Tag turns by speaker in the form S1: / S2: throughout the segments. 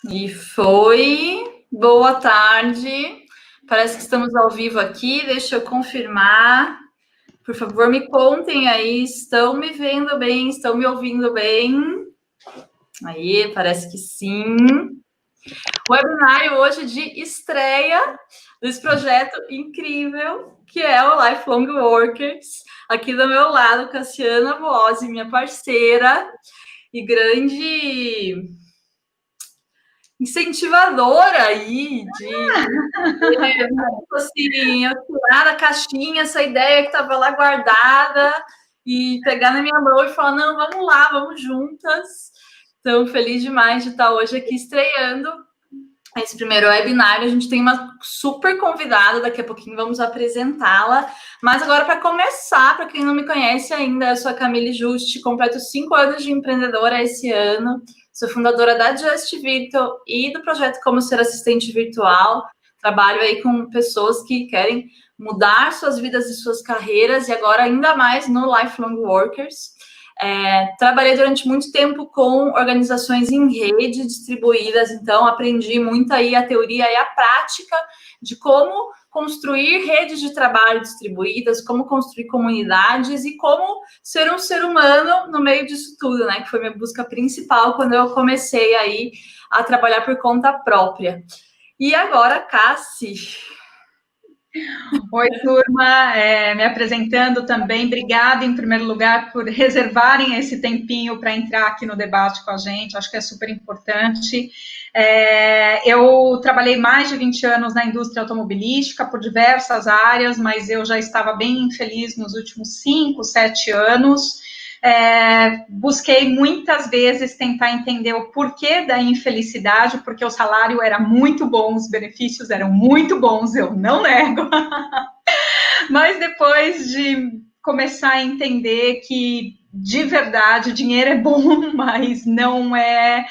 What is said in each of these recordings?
S1: E foi. Boa tarde. Parece que estamos ao vivo aqui. Deixa eu confirmar. Por favor, me contem aí. Estão me vendo bem? Estão me ouvindo bem? Aí, parece que sim. Webinário hoje de estreia desse projeto incrível que é o Lifelong Workers. Aqui do meu lado, Cassiana Boazzi, minha parceira e grande incentivadora aí assim, eu tirar da caixinha essa ideia que estava lá guardada e pegar na minha mão e falar, não, vamos lá, vamos juntas. Então, feliz demais de estar hoje aqui estreando esse primeiro webinário. A gente tem uma super convidada, daqui a pouquinho vamos apresentá-la. Mas agora, para começar, para quem não me conhece ainda, eu sou a Camille Juste, completo 5 anos de empreendedora esse ano. Sou fundadora da Just Virtual e do projeto Como Ser Assistente Virtual. Trabalho aí com pessoas que querem mudar suas vidas e suas carreiras, e agora ainda mais no Lifelong Workers. Trabalhei durante muito tempo com organizações em rede distribuídas, então aprendi muito aí a teoria e a prática de como construir redes de trabalho distribuídas, como construir comunidades e como ser um ser humano no meio disso tudo, né? Que foi minha busca principal quando eu comecei aí a trabalhar por conta própria. E agora, Cassi.
S2: Oi, turma, me apresentando também. Obrigada, em primeiro lugar, por reservarem esse tempinho para entrar aqui no debate com a gente. Acho que é super importante. Eu trabalhei mais de 20 anos na indústria automobilística, por diversas áreas, mas eu já estava bem infeliz nos últimos 5, 7 anos. Busquei muitas vezes tentar entender o porquê da infelicidade, porque o salário era muito bom, os benefícios eram muito bons, eu não nego. Mas depois de começar a entender que, de verdade, dinheiro é bom, mas não é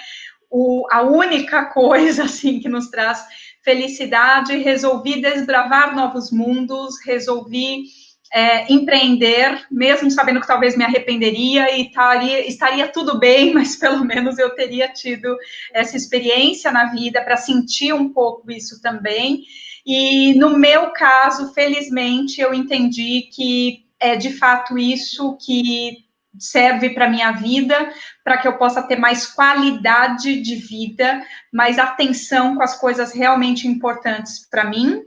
S2: a única coisa assim que nos traz felicidade, resolvi desbravar novos mundos, resolvi empreender, mesmo sabendo que talvez me arrependeria e estaria tudo bem, mas pelo menos eu teria tido essa experiência na vida para sentir um pouco isso também. E no meu caso, felizmente, eu entendi que é de fato isso que serve para a minha vida, para que eu possa ter mais qualidade de vida, mais atenção com as coisas realmente importantes para mim,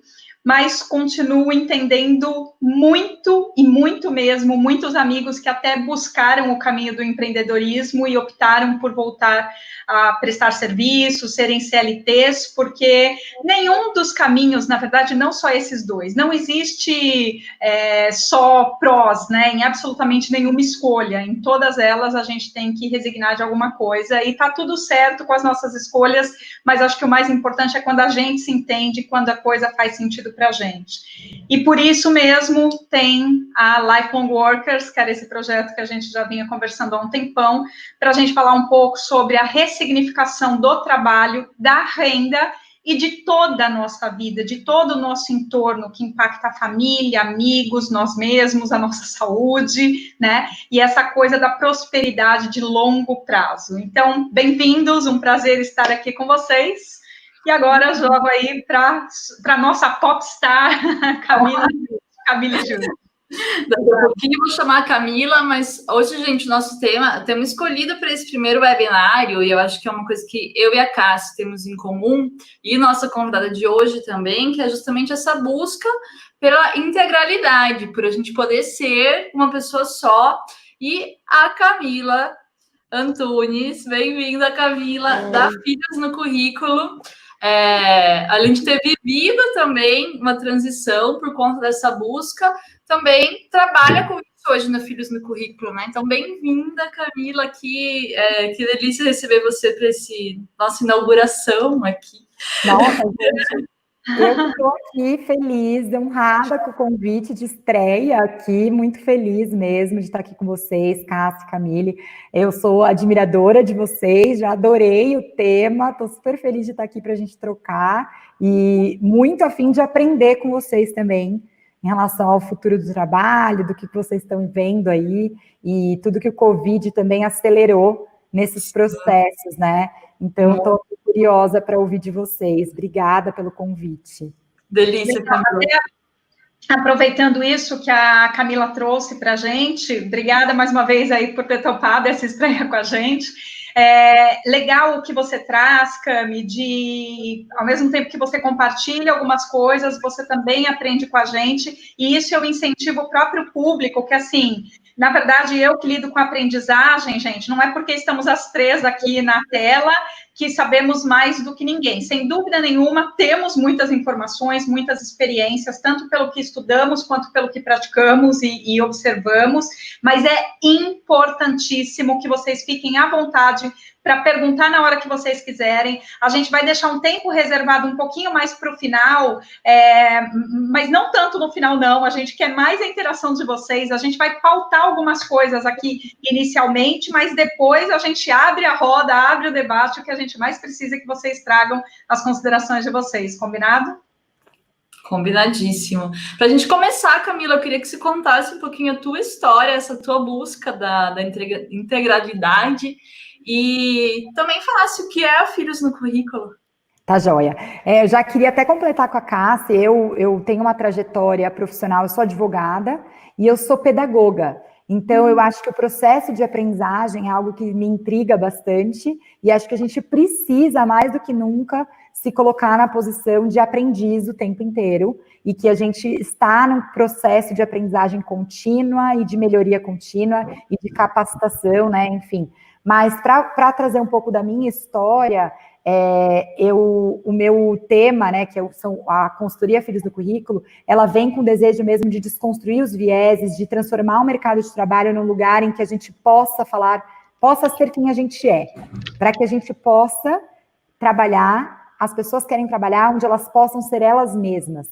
S2: mas continuo entendendo muito, e muito mesmo, muitos amigos que até buscaram o caminho do empreendedorismo e optaram por voltar a prestar serviços, serem CLTs, porque nenhum dos caminhos, na verdade, não só esses dois, não existe só prós, né, em absolutamente nenhuma escolha, em todas elas a gente tem que resignar de alguma coisa, e tá tudo certo com as nossas escolhas, mas acho que o mais importante é quando a gente se entende, quando a coisa faz sentido para a gente. E por isso mesmo tem a Lifelong Workers, que era esse projeto que a gente já vinha conversando há um tempão, para a gente falar um pouco sobre a ressignificação do trabalho, da renda e de toda a nossa vida, de todo o nosso entorno, que impacta a família, amigos, nós mesmos, a nossa saúde, né? E essa coisa da prosperidade de longo prazo. Então, bem-vindos, um prazer estar aqui com vocês. E agora jogo aí para a nossa popstar, Camille Júnior.
S1: Daqui a pouquinho eu vou chamar a Camila, mas hoje, gente, o nosso tema, temos escolhido para esse primeiro webinário, e eu acho que é uma coisa que eu e a Cássia temos em comum, e nossa convidada de hoje também, que é justamente essa busca pela integralidade, por a gente poder ser uma pessoa só. E a Camila Antunes, bem-vinda, Camila, da Filhos no Currículo. Além de ter vivido também uma transição por conta dessa busca, também trabalha com isso hoje no Filhos no Currículo, né? Então, bem-vinda, Camila, aqui. Que delícia receber você para esse nossa inauguração aqui.
S3: Nossa, gente, eu estou aqui feliz, honrada com o convite de estreia aqui, muito feliz mesmo de estar aqui com vocês, Cássia, Camille. Eu sou admiradora de vocês, já adorei o tema, estou super feliz de estar aqui para a gente trocar e muito a fim de aprender com vocês também em relação ao futuro do trabalho, do que vocês estão vendo aí e tudo que o Covid também acelerou nesses processos, né? Então, estou curiosa para ouvir de vocês. Obrigada pelo convite.
S1: Delícia, Camila.
S2: Aproveitando isso que a Camila trouxe para a gente, obrigada mais uma vez aí por ter topado essa estreia com a gente. Legal o que você traz, Cami, ao mesmo tempo que você compartilha algumas coisas, você também aprende com a gente, e isso eu incentivo o próprio público, que assim, na verdade, eu que lido com aprendizagem, gente, não é porque estamos as três aqui na tela que sabemos mais do que ninguém. Sem dúvida nenhuma, temos muitas informações, muitas experiências, tanto pelo que estudamos, quanto pelo que praticamos e observamos, mas é importantíssimo que vocês fiquem à vontade para perguntar na hora que vocês quiserem. A gente vai deixar um tempo reservado um pouquinho mais para o final, mas não tanto no final, não. A gente quer mais a interação de vocês, a gente vai pautar algumas coisas aqui inicialmente, mas depois a gente abre a roda, abre o debate, o que a gente mais precisa é que vocês tragam as considerações de vocês, combinado?
S1: Combinadíssimo. Para a gente começar, Camila, eu queria que você contasse um pouquinho a tua história, essa tua busca da integralidade, e também falasse o que é Filhos no Currículo.
S3: Tá joia. Eu já queria até completar com a Cássia, eu tenho uma trajetória profissional, eu sou advogada e eu sou pedagoga. Então, eu acho que o processo de aprendizagem é algo que me intriga bastante e acho que a gente precisa, mais do que nunca, se colocar na posição de aprendiz o tempo inteiro e que a gente está num processo de aprendizagem contínua e de melhoria contínua e de capacitação, né, enfim. Mas para trazer um pouco da minha história, o meu tema, né, que são a consultoria Filhos do Currículo, ela vem com o desejo mesmo de desconstruir os vieses, de transformar o mercado de trabalho num lugar em que a gente possa ser quem a gente é, para que a gente possa trabalhar, as pessoas querem trabalhar onde elas possam ser elas mesmas.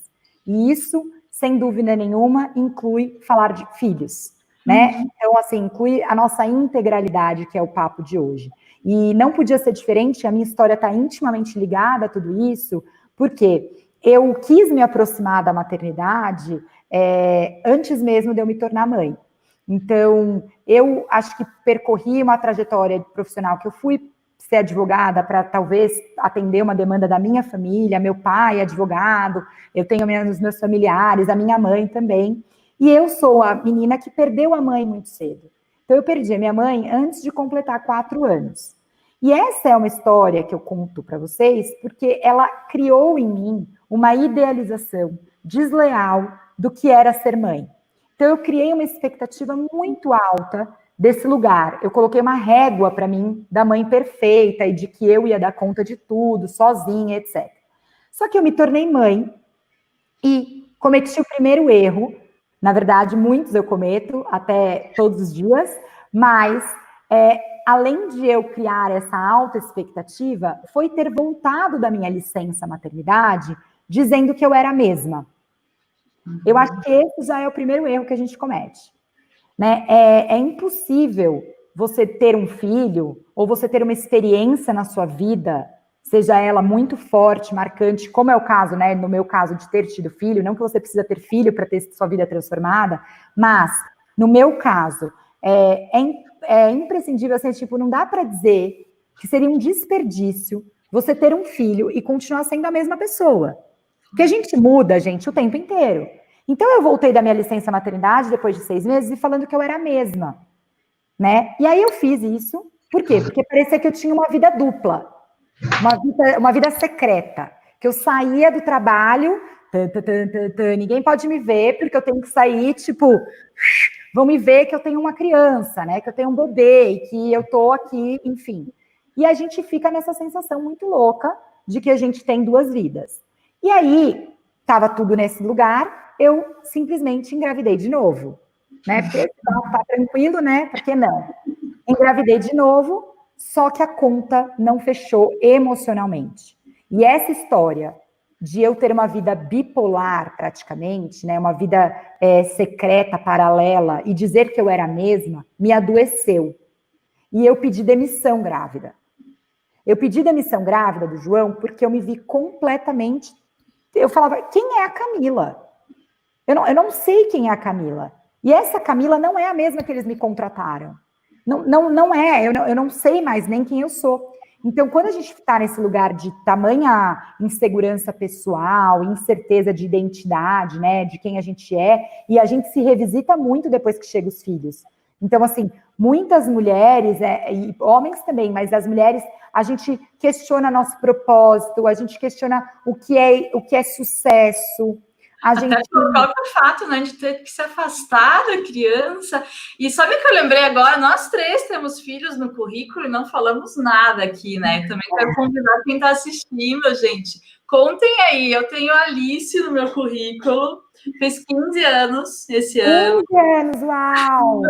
S3: E isso, sem dúvida nenhuma, inclui falar de filhos, né? Então, assim, inclui a nossa integralidade, que é o papo de hoje. E não podia ser diferente, a minha história está intimamente ligada a tudo isso, porque eu quis me aproximar da maternidade antes mesmo de eu me tornar mãe. Então, eu acho que percorri uma trajetória profissional que eu fui ser advogada para talvez atender uma demanda da minha família, meu pai é advogado, eu tenho os meus familiares, a minha mãe também, e eu sou a menina que perdeu a mãe muito cedo. Então, eu perdi a minha mãe antes de completar 4 anos. E essa é uma história que eu conto para vocês, porque ela criou em mim uma idealização desleal do que era ser mãe. Então, eu criei uma expectativa muito alta desse lugar. Eu coloquei uma régua para mim da mãe perfeita e de que eu ia dar conta de tudo, sozinha, etc. Só que eu me tornei mãe e cometi o primeiro erro. Na verdade, muitos eu cometo, até todos os dias, mas além de eu criar essa alta expectativa, foi ter voltado da minha licença maternidade dizendo que eu era a mesma. Eu acho que esse já é o primeiro erro que a gente comete. Né? É impossível você ter um filho ou você ter uma experiência na sua vida, seja ela muito forte, marcante, como é o caso, né, no meu caso, de ter tido filho, não que você precisa ter filho para ter sua vida transformada, mas, no meu caso, é imprescindível, assim, tipo, não dá para dizer que seria um desperdício você ter um filho e continuar sendo a mesma pessoa. Porque a gente muda, gente, o tempo inteiro. Então, eu voltei da minha licença maternidade depois de 6 meses e falando que eu era a mesma, né? E aí eu fiz isso, por quê? Porque parecia que eu tinha uma vida dupla, uma vida secreta, que eu saía do trabalho, ninguém pode me ver, porque eu tenho que sair, tipo, vão me ver que eu tenho uma criança, né? Que eu tenho um bebê e que eu tô aqui, enfim. E a gente fica nessa sensação muito louca de que a gente tem 2 vidas. E aí, estava tudo nesse lugar, eu simplesmente engravidei de novo, né? Porque tá tranquilo, né? Por que não? Engravidei de novo, só que a conta não fechou emocionalmente. E essa história de eu ter uma vida bipolar, praticamente, né? Uma vida secreta, paralela, e dizer que eu era a mesma, me adoeceu. E eu pedi demissão grávida. Eu pedi demissão grávida do João porque eu me vi completamente... Eu falava, quem é a Camila? Eu não sei quem é a Camila. E essa Camila não é a mesma que eles me contrataram. Não é, eu não sei mais nem quem eu sou. Então, quando a gente está nesse lugar de tamanha insegurança pessoal, incerteza de identidade, né, de quem a gente é, e a gente se revisita muito depois que chegam os filhos. Então, assim, muitas mulheres, e homens também, mas as mulheres, a gente questiona nosso propósito, a gente questiona o que é sucesso.
S1: Até pelo próprio fato, né, de ter que se afastar da criança. E sabe o que eu lembrei agora? Nós três temos filhos no currículo e não falamos nada aqui, né? Eu também quero convidar quem está assistindo, gente. Contem aí, eu tenho a Alice no meu currículo, fez 15 anos esse ano.
S3: 15 anos, uau!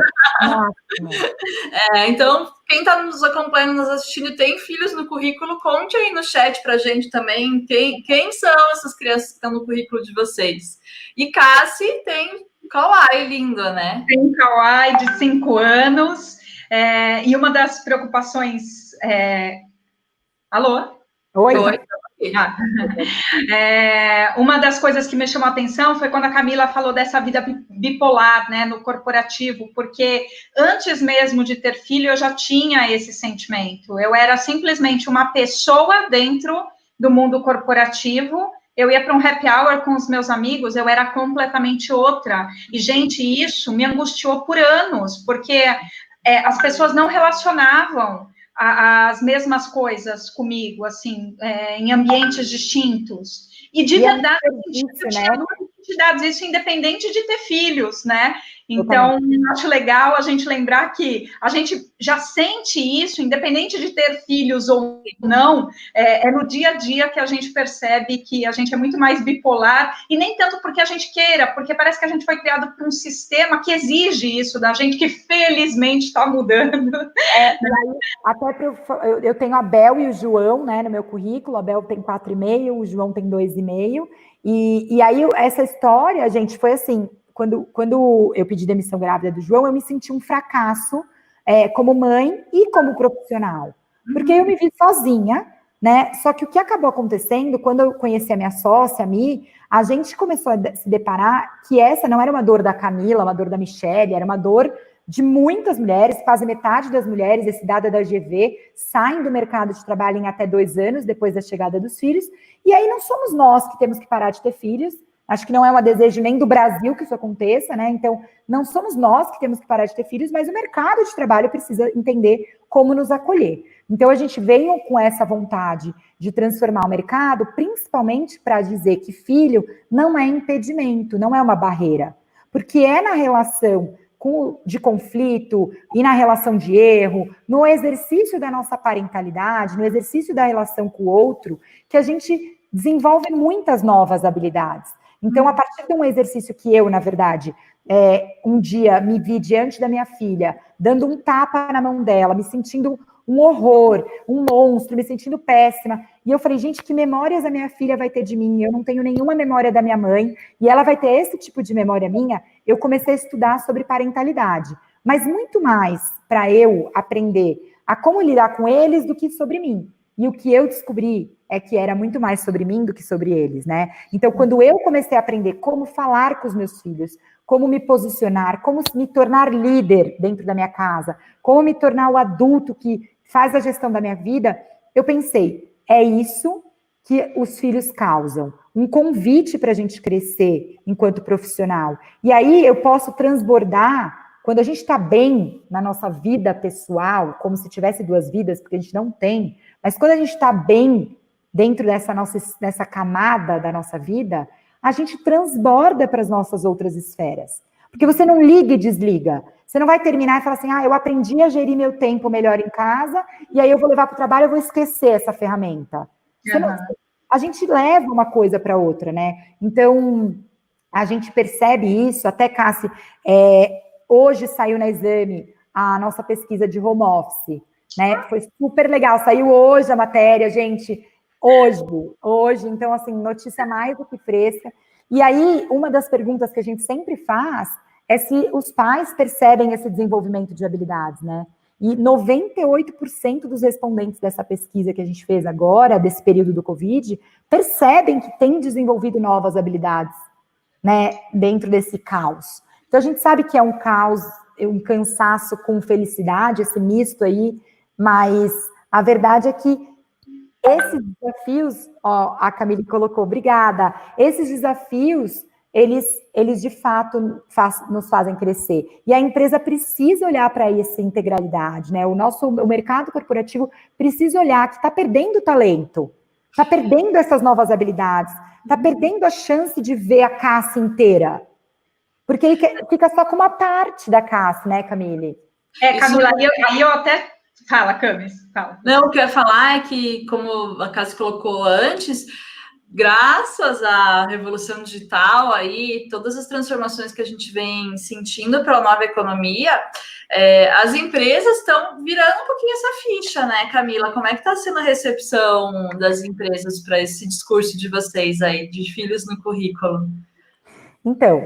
S1: Então, quem está nos acompanhando, nos assistindo e tem filhos no currículo, conte aí no chat para a gente também quem são essas crianças que estão no currículo de vocês. E Cassi tem Kawai, linda, né?
S2: Tem um Kawai de 5 anos, e uma das preocupações... Alô?
S3: Oi.
S2: Uma das coisas que me chamou a atenção foi quando a Camila falou dessa vida bipolar, né, no corporativo, porque antes mesmo de ter filho eu já tinha esse sentimento. Eu era simplesmente uma pessoa dentro do mundo corporativo. Eu ia para um happy hour com os meus amigos, eu era completamente outra. E, gente, isso me angustiou por anos, porque as pessoas não relacionavam as mesmas coisas comigo, assim, em ambientes distintos. E de verdade, eu tinha duas identidades, isso independente de ter filhos, né? Então, acho legal a gente lembrar que a gente já sente isso, independente de ter filhos ou não, é no dia a dia que a gente percebe que a gente é muito mais bipolar, e nem tanto porque a gente queira, porque parece que a gente foi criado por um sistema que exige isso da gente, que felizmente está mudando.
S3: E aí, até eu tenho a Bel e o João, né, no meu currículo. A Bel tem 4,5, o João tem 2,5. E aí, essa história, gente, foi assim... Quando eu pedi demissão grávida do João, eu me senti um fracasso como mãe e como profissional. Porque eu me vi sozinha, né? Só que o que acabou acontecendo, quando eu conheci a minha sócia, a Mi, a gente começou a se deparar que essa não era uma dor da Camila, uma dor da Michelle, era uma dor de muitas mulheres. Quase metade das mulheres, esse dado é da GV, saem do mercado de trabalho em até 2 anos depois da chegada dos filhos. E aí não somos nós que temos que parar de ter filhos. Acho que não é um desejo nem do Brasil que isso aconteça, né? Então, não somos nós que temos que parar de ter filhos, mas o mercado de trabalho precisa entender como nos acolher. Então, a gente veio com essa vontade de transformar o mercado, principalmente para dizer que filho não é impedimento, não é uma barreira. Porque é na relação de conflito e na relação de erro, no exercício da nossa parentalidade, no exercício da relação com o outro, que a gente desenvolve muitas novas habilidades. Então, a partir de um exercício que eu, na verdade, um dia me vi diante da minha filha, dando um tapa na mão dela, me sentindo um horror, um monstro, me sentindo péssima. E eu falei, gente, que memórias a minha filha vai ter de mim? Eu não tenho nenhuma memória da minha mãe, e ela vai ter esse tipo de memória minha. Eu comecei a estudar sobre parentalidade, mas muito mais para eu aprender a como lidar com eles do que sobre mim. E o que eu descobri é que era muito mais sobre mim do que sobre eles, né? Então, quando eu comecei a aprender como falar com os meus filhos, como me posicionar, como me tornar líder dentro da minha casa, como me tornar o adulto que faz a gestão da minha vida, eu pensei, é isso que os filhos causam. Um convite para a gente crescer enquanto profissional. E aí eu posso transbordar. Quando a gente está bem na nossa vida pessoal, como se tivesse 2 vidas, porque a gente não tem, mas quando a gente está bem dentro dessa camada da nossa vida, a gente transborda para as nossas outras esferas. Porque você não liga e desliga. Você não vai terminar e falar assim, eu aprendi a gerir meu tempo melhor em casa, e aí eu vou levar para o trabalho, eu vou esquecer essa ferramenta. A gente leva uma coisa para outra, né? Então, a gente percebe isso, até, Cassi, hoje saiu na Exame a nossa pesquisa de home office, né? Foi super legal, saiu hoje a matéria, gente, hoje, então, assim, notícia mais do que fresca. E aí, uma das perguntas que a gente sempre faz é se os pais percebem esse desenvolvimento de habilidades, né? E 98% dos respondentes dessa pesquisa que a gente fez agora, desse período do Covid, percebem que têm desenvolvido novas habilidades, né, dentro desse caos. Então, a gente sabe que é um caos, um cansaço com felicidade, esse misto aí, mas A verdade é que esses desafios, ó, a Camille colocou, obrigada, esses desafios, eles de fato nos fazem crescer. E a empresa precisa olhar para essa integralidade, né? O mercado corporativo precisa olhar que está perdendo talento, está perdendo essas novas habilidades, está perdendo a chance de ver a classe inteira. Porque ele fica só com uma parte da classe, né, Camille?
S2: Camila, aí eu até... Fala, Camis, fala.
S1: Não, o que eu ia falar é que, como a Cassi colocou antes, graças à revolução digital aí, todas as transformações que a gente vem sentindo para a nova economia, as empresas estão virando um pouquinho essa ficha, né, Camila? Como é que está sendo a recepção das empresas para esse discurso de vocês aí, de filhos no currículo?
S3: Então,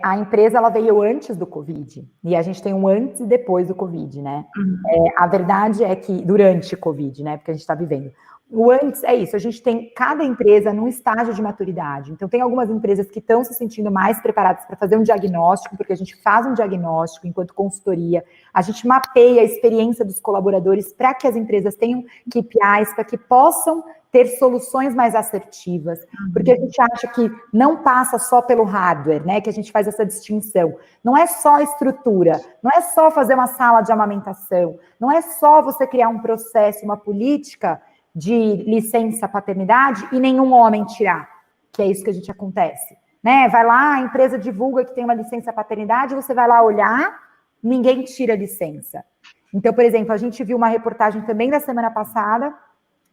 S3: a empresa ela veio antes do Covid, e a gente tem um antes e depois do Covid, né? A verdade é que, durante o Covid, né, porque a gente está vivendo, o antes é isso, a gente tem cada empresa num estágio de maturidade, então tem algumas empresas que estão se sentindo mais preparadas para fazer um diagnóstico, porque a gente faz um diagnóstico enquanto consultoria, a gente mapeia a experiência dos colaboradores para que as empresas tenham KPIs, para que possam ter soluções mais assertivas, porque a gente acha que não passa só pelo hardware, né, que a gente faz essa distinção. Não é só estrutura, não é só fazer uma sala de amamentação, não é só você criar um processo, uma política de licença paternidade e nenhum homem tirar, que é isso que a gente acontece, né? Vai lá, a empresa divulga que tem uma licença paternidade, você vai lá olhar, ninguém tira a licença. Então, por exemplo, a gente viu uma reportagem também da semana passada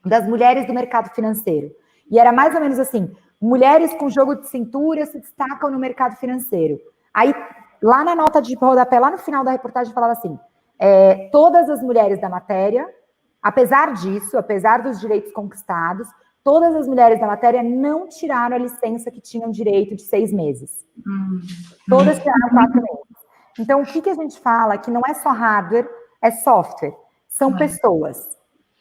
S3: das mulheres do mercado financeiro. E era mais ou menos assim, mulheres com jogo de cintura se destacam no mercado financeiro. Aí, lá na nota de rodapé, lá no final da reportagem, falava assim, todas as mulheres da matéria, apesar disso, apesar dos direitos conquistados, todas as mulheres da matéria não tiraram a licença que tinham direito de 6 meses. Todas tiraram 4 meses. Então, o que a gente fala? Que não é só hardware, é software. São pessoas.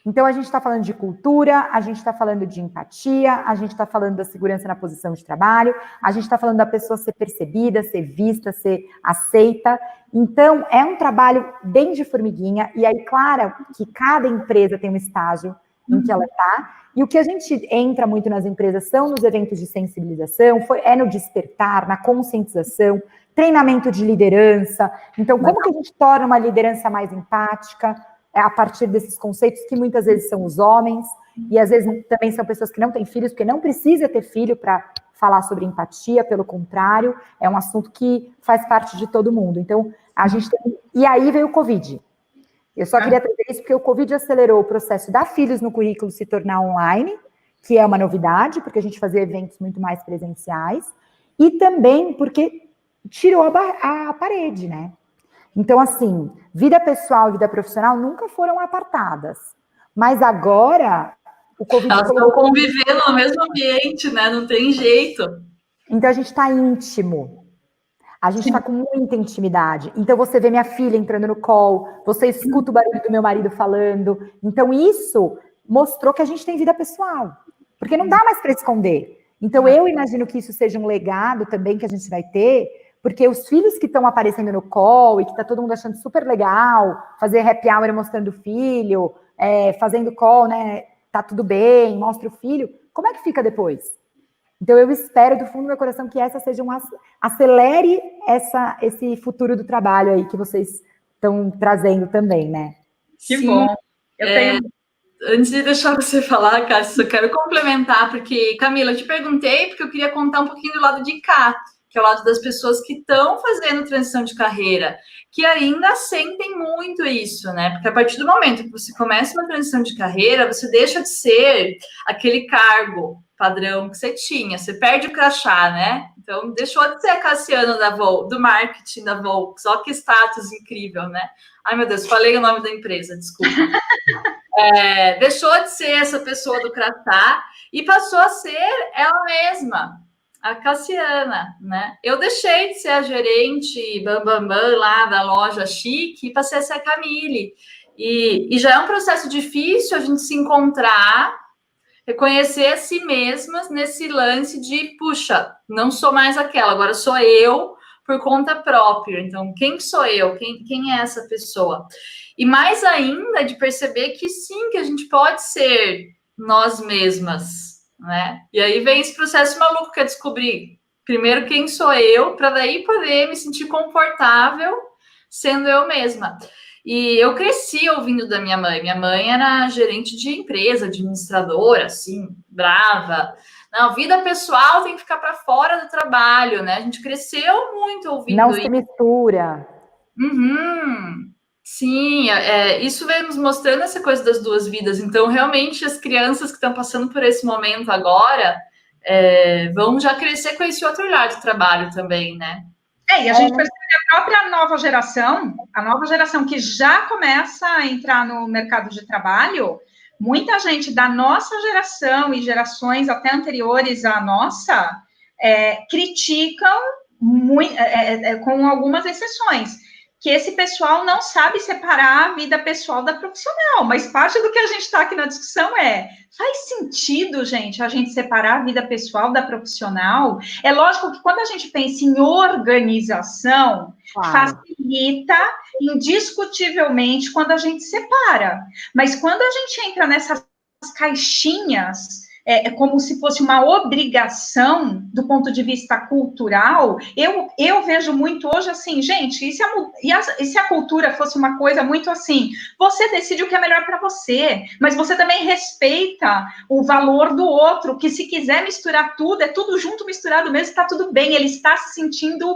S3: Então, a gente está falando de cultura, a gente está falando de empatia, a gente está falando da segurança na posição de trabalho, a gente está falando da pessoa ser percebida, ser vista, ser aceita. Então, é um trabalho bem de formiguinha, e aí, claro, que cada empresa tem um estágio em que ela está, e o que a gente entra muito nas empresas são nos eventos de sensibilização, é no despertar, na conscientização, treinamento de liderança. Então, como que a gente torna uma liderança mais empática? A partir desses conceitos que muitas vezes são os homens, e às vezes também são pessoas que não têm filhos, porque não precisa ter filho para falar sobre empatia, pelo contrário, é um assunto que faz parte de todo mundo. Então, a gente tem... E aí veio o Covid. Eu só queria trazer isso porque o Covid acelerou o processo da Filhos no Currículo se tornar online, que é uma novidade, porque a gente fazia eventos muito mais presenciais, e também porque tirou a parede, né? Então, assim, vida pessoal e vida profissional nunca foram apartadas. Mas agora, o Covid...
S1: Elas estão convivendo no mesmo ambiente, né? Não tem jeito.
S3: Então, a gente está íntimo. A gente está com muita intimidade. Então, você vê minha filha entrando no call, você escuta o barulho do meu marido falando. Então, isso mostrou que a gente tem vida pessoal. Porque não dá mais para esconder. Então, eu imagino que isso seja um legado também que a gente vai ter... Porque os filhos que estão aparecendo no call e que tá todo mundo achando super legal, fazer happy hour mostrando o filho, fazendo call, né? Tá tudo bem, mostra o filho. Como é que fica depois? Então, eu espero do fundo do meu coração que essa seja acelere esse futuro do trabalho aí que vocês estão trazendo também, né?
S2: Que bom. Eu tenho...
S1: Antes de deixar você falar, Cássia, eu quero complementar, porque, Camila, eu te perguntei porque eu queria contar um pouquinho do lado de cá, que é o lado das pessoas que estão fazendo transição de carreira, que ainda sentem muito isso, né? Porque a partir do momento que você começa uma transição de carreira, você deixa de ser aquele cargo padrão que você tinha, você perde o crachá, né? Então, deixou de ser a Cassiana do marketing da Volks, olha que status incrível, né? Ai, meu Deus, falei o nome da empresa, desculpa. Deixou de ser essa pessoa do crachá e passou a ser ela mesma, a Cassiana, né? Eu deixei de ser a gerente bambambam lá da loja chique e passei a ser a Camille. E já é um processo difícil a gente se encontrar, reconhecer a si mesmas nesse lance de, puxa, não sou mais aquela, agora sou eu por conta própria. Então, quem sou eu? Quem é essa pessoa? E mais ainda de perceber que sim, que a gente pode ser nós mesmas, né? E aí vem esse processo maluco que é descobrir primeiro quem sou eu, para daí poder me sentir confortável sendo eu mesma. E eu cresci ouvindo da minha mãe. Minha mãe era gerente de empresa, administradora, assim, brava. Não, vida pessoal tem que ficar para fora do trabalho, né? A gente cresceu muito ouvindo
S3: Não se mistura.
S1: Uhum. Sim, isso vem nos mostrando essa coisa das duas vidas. Então, realmente, as crianças que estão passando por esse momento agora vão já crescer com esse outro olhar de trabalho também, né?
S2: E a gente percebe que a própria nova geração que já começa a entrar no mercado de trabalho, muita gente da nossa geração e gerações até anteriores à nossa criticam, com algumas exceções, que esse pessoal não sabe separar a vida pessoal da profissional, mas parte do que a gente está aqui na discussão faz sentido, gente, a gente separar a vida pessoal da profissional? É lógico que quando a gente pensa em organização, facilita indiscutivelmente quando a gente separa, mas quando a gente entra nessas caixinhas, como se fosse uma obrigação do ponto de vista cultural, eu vejo muito hoje assim, gente, e se a cultura fosse uma coisa muito assim, você decide o que é melhor para você, mas você também respeita o valor do outro, que se quiser misturar tudo, é tudo junto, misturado mesmo, está tudo bem, ele está se sentindo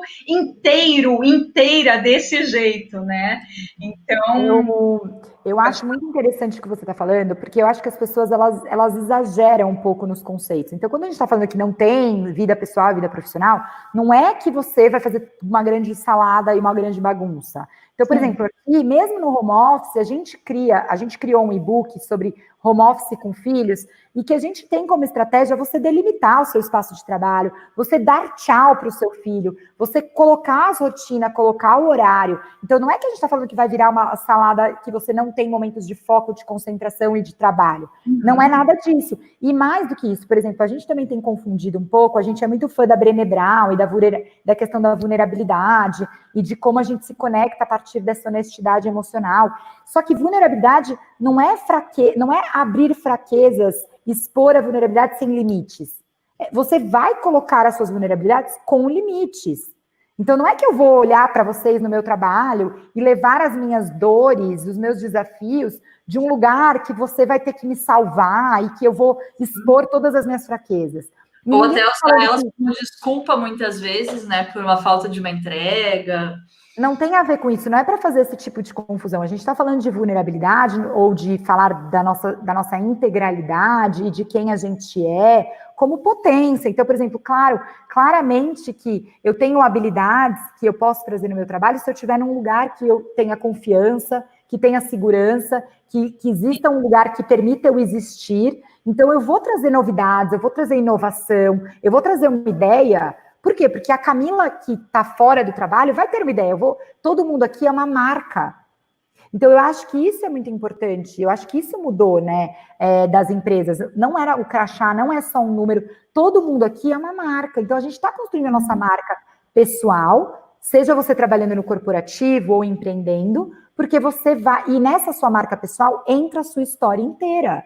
S2: inteira desse jeito, né? Então...
S3: Eu acho muito interessante o que você está falando, porque eu acho que as pessoas, elas exageram um pouco nos conceitos. Então, quando a gente está falando que não tem vida pessoal e vida profissional, não é que você vai fazer uma grande salada e uma grande bagunça. Então, por exemplo, aqui, mesmo no home office, a gente criou um e-book sobre home office com filhos, e que a gente tem como estratégia você delimitar o seu espaço de trabalho, você dar tchau para o seu filho, você colocar as rotinas, colocar o horário. Então, não é que a gente está falando que vai virar uma salada que você não tem momentos de foco, de concentração e de trabalho. Não é nada disso. E mais do que isso, por exemplo, a gente também tem confundido um pouco, a gente é muito fã da Brené Brown e da questão da vulnerabilidade e de como a gente se conecta a partir dessa honestidade emocional. Só que vulnerabilidade não é abrir fraquezas, expor a vulnerabilidade sem limites. Você vai colocar as suas vulnerabilidades com limites. Então, não é que eu vou olhar para vocês no meu trabalho e levar as minhas dores, os meus desafios, de um lugar que você vai ter que me salvar e que eu vou expor todas as minhas fraquezas.
S1: Ou até usar elas como desculpa, muitas vezes, né, por uma falta de uma entrega.
S3: Não tem a ver com isso, não é para fazer esse tipo de confusão. A gente está falando de vulnerabilidade ou de falar da nossa integralidade e de quem a gente é como potência. Então, por exemplo, claramente que eu tenho habilidades que eu posso trazer no meu trabalho se eu estiver num lugar que eu tenha confiança, que tenha segurança, que exista um lugar que permita eu existir. Então, eu vou trazer novidades, eu vou trazer inovação, eu vou trazer uma ideia. Por quê? Porque a Camila que está fora do trabalho vai ter uma ideia. Todo mundo aqui é uma marca. Então, eu acho que isso é muito importante. Eu acho que isso mudou, né, das empresas. Não era o crachá, não é só um número. Todo mundo aqui é uma marca. Então, a gente está construindo a nossa marca pessoal, seja você trabalhando no corporativo ou empreendendo, porque você vai... E nessa sua marca pessoal entra a sua história inteira.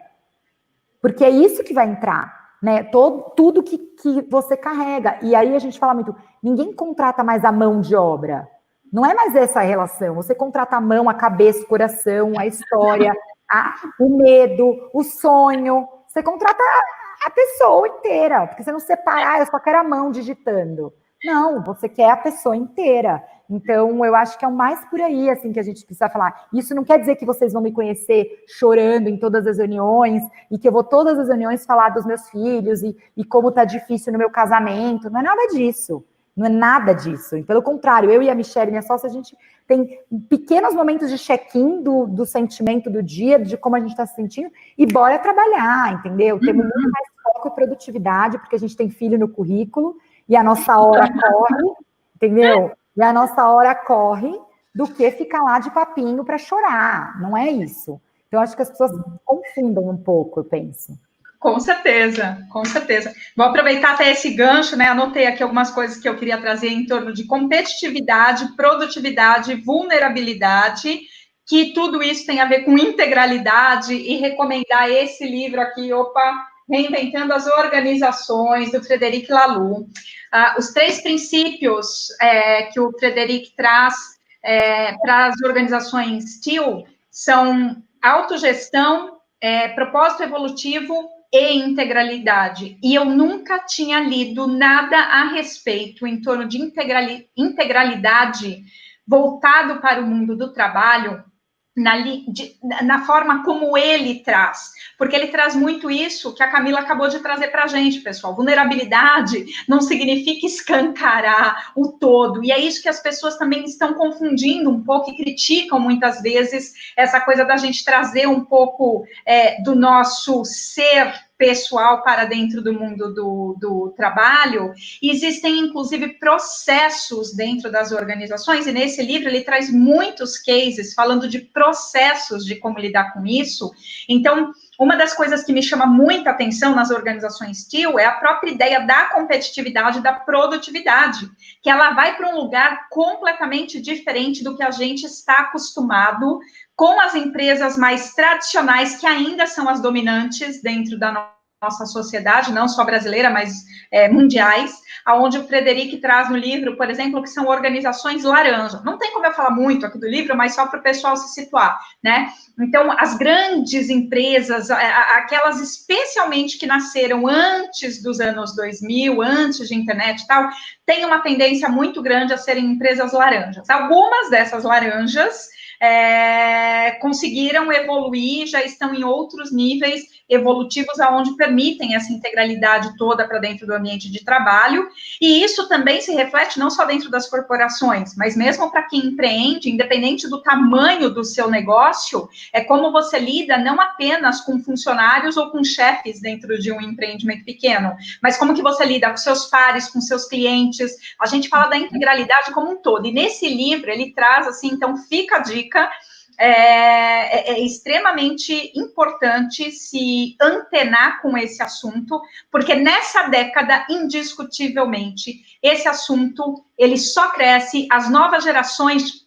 S3: Porque é isso que vai entrar. Né, tudo que você carrega. E aí a gente fala muito, ninguém contrata mais a mão de obra. Não é mais essa a relação. Você contrata a mão, a cabeça, o coração, a história, o medo, o sonho. Você contrata a pessoa inteira. Porque você não separa, eu só quero a mão digitando. Não, você quer a pessoa inteira. Então, eu acho que é o mais por aí, assim, que a gente precisa falar. Isso não quer dizer que vocês vão me conhecer chorando em todas as reuniões e que eu vou todas as reuniões falar dos meus filhos e como tá difícil no meu casamento. Não é nada disso. Não é nada disso. E, pelo contrário, eu e a Michelle, minha sócia, a gente tem pequenos momentos de check-in do sentimento do dia, de como a gente está se sentindo, e bora trabalhar, entendeu? Temos muito mais foco e produtividade, porque a gente tem filho no currículo, e a nossa hora corre, entendeu? E a nossa hora corre do que ficar lá de papinho para chorar. Não é isso. Então, acho que as pessoas confundem um pouco, eu penso.
S2: Com certeza, com certeza. Vou aproveitar até esse gancho, né? Anotei aqui algumas coisas que eu queria trazer em torno de competitividade, produtividade, vulnerabilidade que tudo isso tem a ver com integralidade e recomendar esse livro aqui, Reinventando as Organizações, do Frederic Laloux. Os 3 princípios que o Frederic traz para as organizações TIL são autogestão, propósito evolutivo e integralidade. E eu nunca tinha lido nada a respeito em torno de integralidade voltado para o mundo do trabalho, na forma como ele traz, porque ele traz muito isso que a Camila acabou de trazer para a gente, pessoal. Vulnerabilidade não significa escancarar o todo, e é isso que as pessoas também estão confundindo um pouco e criticam muitas vezes essa coisa da gente trazer um pouco do nosso ser pessoal para dentro do mundo do trabalho. E existem, inclusive, processos dentro das organizações, e nesse livro ele traz muitos cases falando de processos de como lidar com isso. Então, uma das coisas que me chama muita atenção nas organizações TIL é a própria ideia da competitividade, da produtividade, que ela vai para um lugar completamente diferente do que a gente está acostumado com as empresas mais tradicionais, que ainda são as dominantes dentro da nossa sociedade, não só brasileira, mas mundiais, aonde o Frederic traz no livro, por exemplo, que são organizações laranja. Não tem como eu falar muito aqui do livro, mas só para o pessoal se situar, né? Então, as grandes empresas, aquelas especialmente que nasceram antes dos anos 2000, antes de internet e tal, têm uma tendência muito grande a serem empresas laranjas. Algumas dessas laranjas conseguiram evoluir, já estão em outros níveis evolutivos, aonde permitem essa integralidade toda para dentro do ambiente de trabalho, e isso também se reflete não só dentro das corporações, mas mesmo para quem empreende, independente do tamanho do seu negócio, é como você lida não apenas com funcionários ou com chefes dentro de um empreendimento pequeno, mas como que você lida com seus pares, com seus clientes. A gente fala da integralidade como um todo, e nesse livro ele traz, assim, então fica a dica, é extremamente importante se antenar com esse assunto, porque nessa década, indiscutivelmente, esse assunto, ele só cresce, as novas gerações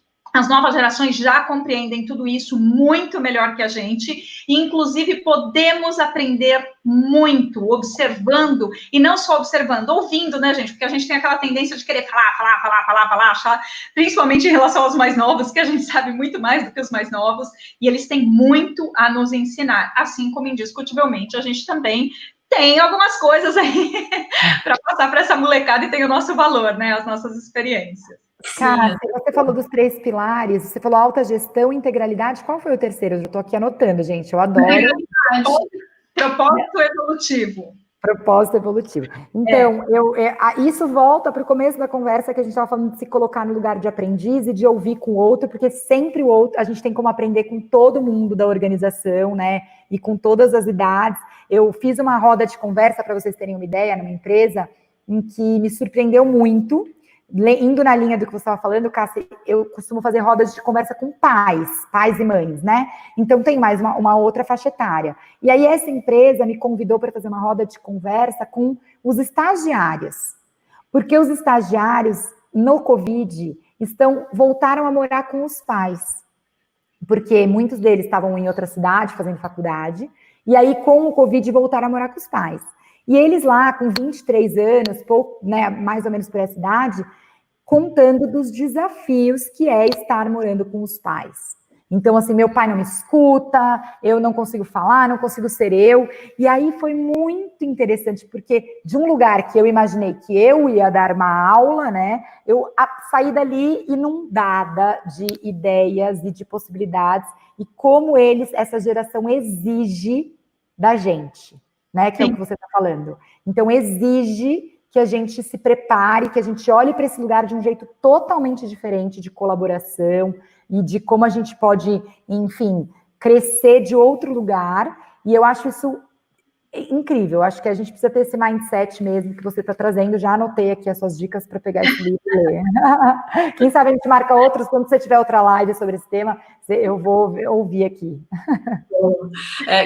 S2: já compreendem tudo isso muito melhor que a gente, e inclusive podemos aprender muito, observando, e não só observando, ouvindo, né, gente? Porque a gente tem aquela tendência de querer falar, achar, principalmente em relação aos mais novos, que a gente sabe muito mais do que os mais novos, e eles têm muito a nos ensinar, assim como, indiscutivelmente, a gente também tem algumas coisas aí para passar para essa molecada e tem o nosso valor, né, as nossas experiências.
S3: Cara, você falou dos 3 pilares, você falou alta gestão, integralidade, qual foi o terceiro? Eu já estou aqui anotando, gente, eu adoro.
S2: Propósito evolutivo.
S3: Propósito evolutivo. Então, isso volta para o começo da conversa que a gente estava falando de se colocar no lugar de aprendiz e de ouvir com o outro, porque sempre o outro, a gente tem como aprender com todo mundo da organização, né? E com todas as idades. Eu fiz uma roda de conversa, para vocês terem uma ideia, numa empresa, em que me surpreendeu muito. Indo na linha do que você estava falando, Cássia, eu costumo fazer rodas de conversa com pais e mães, né? Então tem mais uma outra faixa etária. E aí essa empresa me convidou para fazer uma roda de conversa com os estagiários, porque os estagiários no Covid voltaram a morar com os pais, porque muitos deles estavam em outra cidade fazendo faculdade, e aí com o Covid voltaram a morar com os pais. E eles lá, com 23 anos, né, mais ou menos por essa idade, contando dos desafios que é estar morando com os pais. Então, assim, meu pai não me escuta, eu não consigo falar, não consigo ser eu. E aí foi muito interessante, porque de um lugar que eu imaginei que eu ia dar uma aula, né, eu saí dali inundada de ideias e de possibilidades, e como essa geração exige da gente. Né, que é o que você está falando. Então, exige que a gente se prepare, que a gente olhe para esse lugar de um jeito totalmente diferente de colaboração e de como a gente pode, enfim, crescer de outro lugar. E eu acho isso incrível. Eu acho que a gente precisa ter esse mindset mesmo que você está trazendo. Já anotei aqui as suas dicas para pegar esse livro e ler. Quem sabe a gente marca outros, quando você tiver outra live sobre esse tema, eu vou ouvir aqui.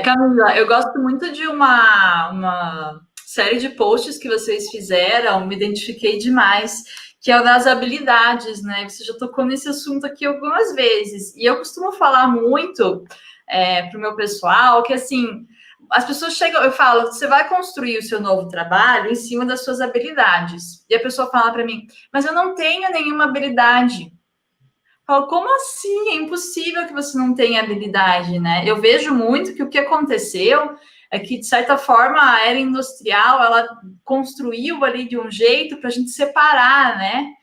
S1: Camila, eu gosto muito de uma série de posts que vocês fizeram, me identifiquei demais, que é o das habilidades, né? Você já tocou nesse assunto aqui algumas vezes. E eu costumo falar muito para o meu pessoal que, assim, as pessoas chegam, eu falo, você vai construir o seu novo trabalho em cima das suas habilidades. E a pessoa fala para mim, mas eu não tenho nenhuma habilidade. Eu falo, como assim? É impossível que você não tenha habilidade, né? Eu vejo muito que o que aconteceu é que, de certa forma, a era industrial, ela construiu ali de um jeito para a gente separar, né?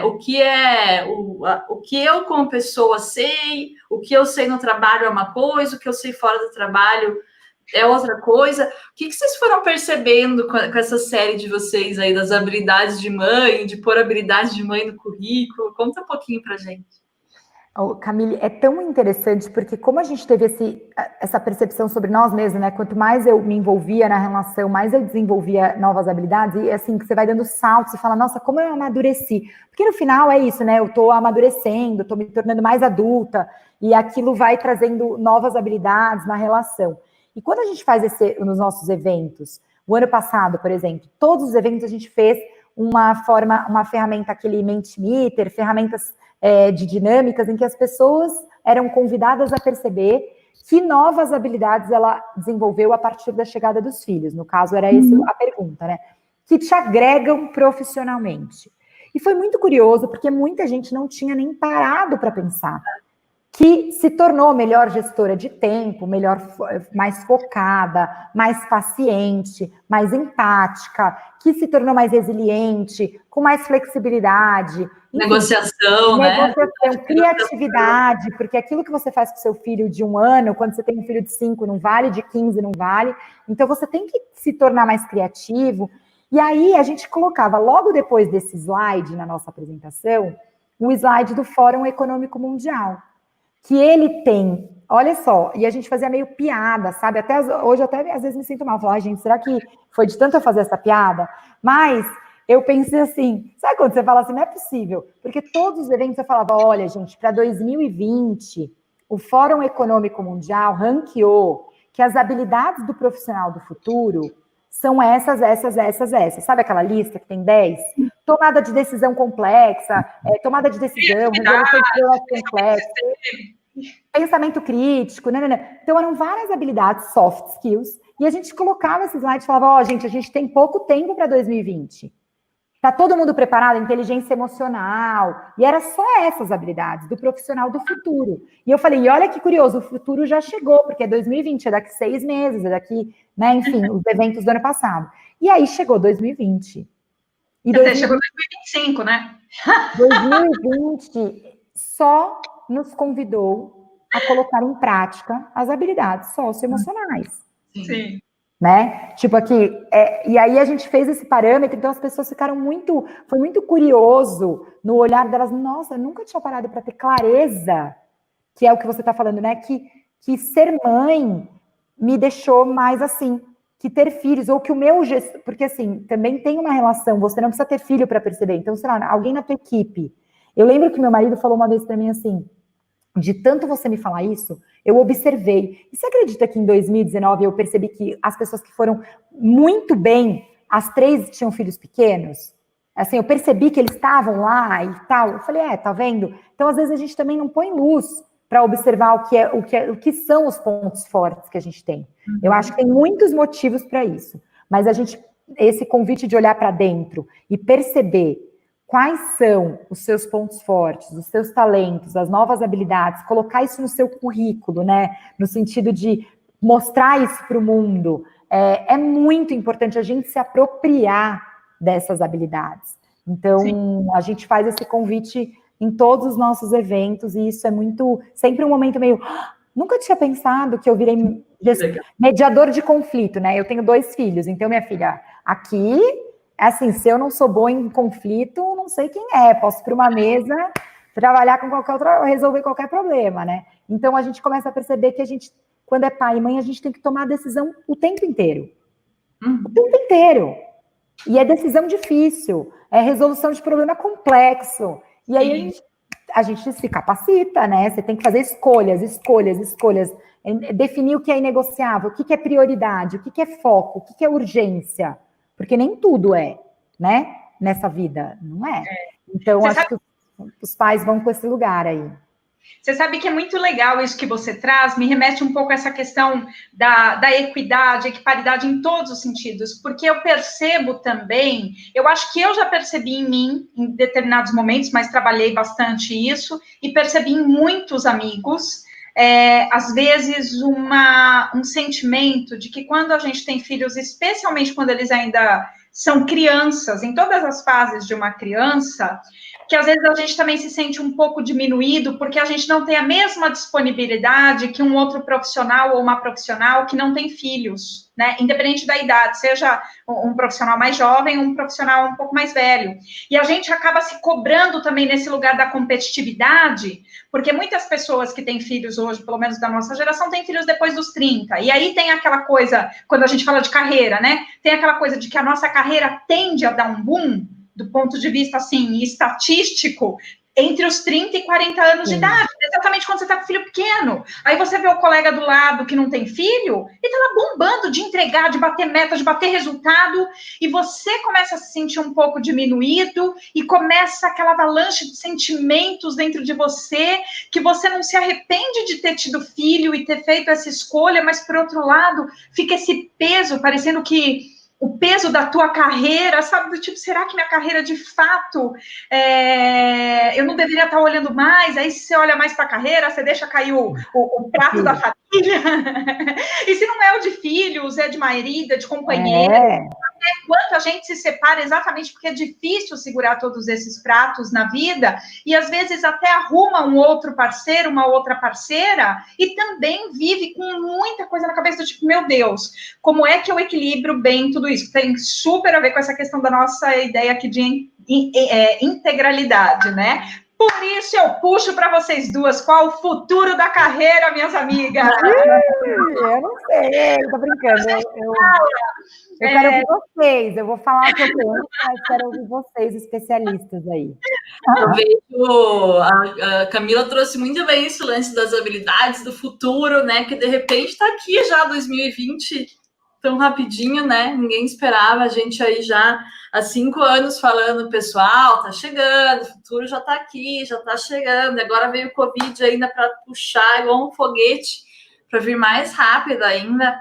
S1: O que eu como pessoa sei, o que eu sei no trabalho é uma coisa, o que eu sei fora do trabalho é outra coisa. O que vocês foram percebendo com essa série de vocês aí, das habilidades de mãe, de pôr habilidade de mãe no currículo? Conta um pouquinho pra gente.
S3: Oh, Camille, é tão interessante, porque como a gente teve essa percepção sobre nós mesmos, né? Quanto mais eu me envolvia na relação, mais eu desenvolvia novas habilidades, e assim, que você vai dando saltos e fala, nossa, como eu amadureci. Porque no final é isso, né? Eu tô amadurecendo, tô me tornando mais adulta, e aquilo vai trazendo novas habilidades na relação. E quando a gente faz nos nossos eventos, o ano passado, por exemplo, todos os eventos a gente fez uma ferramenta, aquele Mentimeter, ferramentas de dinâmicas em que as pessoas eram convidadas a perceber que novas habilidades ela desenvolveu a partir da chegada dos filhos. No caso, era essa a pergunta, né? Que te agregam profissionalmente. E foi muito curioso, porque muita gente não tinha nem parado para pensar que se tornou melhor gestora de tempo, mais focada, mais paciente, mais empática, que se tornou mais resiliente, com mais flexibilidade. Enfim,
S1: negociação, né?
S3: Criatividade, porque aquilo que você faz com seu filho de 1 ano, quando você tem um filho de 5 não vale, de 15 não vale. Então você tem que se tornar mais criativo. E aí a gente colocava, logo depois desse slide na nossa apresentação, o slide do Fórum Econômico Mundial, que ele tem, olha só, e a gente fazia meio piada, sabe? Hoje até às vezes me sinto mal, falar, gente, será que foi de tanto eu fazer essa piada? Mas eu pensei assim, sabe quando você fala assim, não é possível? Porque todos os eventos eu falava, olha, gente, para 2020, o Fórum Econômico Mundial ranqueou que as habilidades do profissional do futuro são essas. Sabe aquela lista que tem 10? Tomada de decisão complexa, tomada de decisão, resolução de problemas complexos, pensamento crítico, Então eram várias habilidades, soft skills, e a gente colocava esse slide e falava, gente, a gente tem pouco tempo para 2020. Tá todo mundo preparado? Inteligência emocional. E era só essas habilidades do profissional do futuro. E eu falei, e olha que curioso, o futuro já chegou, porque é 2020, é daqui 6 meses, é daqui, né, enfim, os eventos do ano passado. E aí chegou 2020.
S2: Até chegou 2025, né?
S3: 2020 só nos convidou a colocar em prática as habilidades socioemocionais.
S2: Sim.
S3: Né? Tipo aqui, e aí a gente fez esse parâmetro, então as pessoas ficaram foi muito curioso no olhar delas, nossa, eu nunca tinha parado para ter clareza, que é o que você está falando, né? Que ser mãe me deixou mais assim, que ter filhos, ou que o meu gestor, porque assim, também tem uma relação, você não precisa ter filho para perceber, então, sei lá, alguém na tua equipe. Eu lembro que meu marido falou uma vez para mim assim, de tanto você me falar isso, eu observei. E você acredita que em 2019 eu percebi que as pessoas que foram muito bem, as 3 tinham filhos pequenos? Assim, eu percebi que eles estavam lá e tal. Eu falei, tá vendo? Então, às vezes, a gente também não põe luz para observar o que são os pontos fortes que a gente tem. Eu acho que tem muitos motivos para isso. Mas esse convite de olhar para dentro e perceber quais são os seus pontos fortes, os seus talentos, as novas habilidades, colocar isso no seu currículo, né? No sentido de mostrar isso para o mundo. É muito importante a gente se apropriar dessas habilidades. Então, sim, a gente faz esse convite em todos os nossos eventos, e isso é sempre um momento meio... Nunca tinha pensado que eu virei mediador de conflito, né? Eu tenho 2 filhos, então, minha filha, aqui... Assim, se eu não sou boa em conflito, não sei quem é. Posso ir para uma mesa, trabalhar com qualquer outra, resolver qualquer problema, né? Então, a gente começa a perceber que a gente, quando é pai e mãe, a gente tem que tomar a decisão o tempo inteiro. O tempo inteiro. E é decisão difícil, é resolução de problema complexo. E aí a gente se capacita, né? Você tem que fazer escolhas. Definir o que é inegociável, o que é prioridade, o que é foco, o que é urgência. Porque nem tudo né? nessa vida, não é? Então, acho que os pais vão com esse lugar aí.
S2: Você sabe que é muito legal isso que você traz, me remete um pouco a essa questão da equidade, equiparidade em todos os sentidos, porque eu percebo também, eu acho que eu já percebi em mim, em determinados momentos, mas trabalhei bastante isso, e percebi em muitos amigos, às vezes um sentimento de que quando a gente tem filhos, especialmente quando eles ainda são crianças, em todas as fases de uma criança, que às vezes a gente também se sente um pouco diminuído, porque a gente não tem a mesma disponibilidade que um outro profissional ou uma profissional que não tem filhos, né? Independente da idade, seja um profissional mais jovem ou um profissional um pouco mais velho. E a gente acaba se cobrando também nesse lugar da competitividade, porque muitas pessoas que têm filhos hoje, pelo menos da nossa geração, têm filhos depois dos 30. E aí tem aquela coisa, quando a gente fala de carreira, né? Tem aquela coisa de que a nossa carreira tende a dar um boom, do ponto de vista, assim, estatístico, entre os 30 e 40 anos de idade, exatamente quando você está com filho pequeno. Aí você vê o colega do lado que não tem filho, e está lá bombando de entregar, de bater meta, de bater resultado, e você começa a se sentir um pouco diminuído, e começa aquela avalanche de sentimentos dentro de você, que você não se arrepende de ter tido filho e ter feito essa escolha, mas, por outro lado, fica esse peso, parecendo que o peso da tua carreira, sabe, do tipo, será que minha carreira, de fato, eu não deveria estar olhando mais? Aí, se você olha mais para a carreira, você deixa cair o prato da família. E se não é o de filhos, é de marido, é de companheiro. Quanto a gente se separa exatamente porque é difícil segurar todos esses pratos na vida, e às vezes até arruma um outro parceiro, uma outra parceira, e também vive com muita coisa na cabeça do tipo, meu Deus, como é que eu equilibro bem tudo isso? Tem super a ver com essa questão da nossa ideia aqui de integralidade, né? Por isso eu puxo para vocês duas, qual o futuro da carreira, minhas amigas?
S3: Eu não sei, tô brincando. Eu quero ouvir vocês, eu vou falar o que eu penso, mas quero ouvir vocês, especialistas aí.
S1: Eu vejo, a Camila trouxe muito bem esse lance das habilidades do futuro, né, que de repente está aqui já 2020, tão rapidinho, né, ninguém esperava, a gente aí já há 5 anos falando, pessoal, tá chegando, o futuro já tá aqui, já tá chegando, agora veio o Covid ainda para puxar igual um foguete, para vir mais rápido ainda.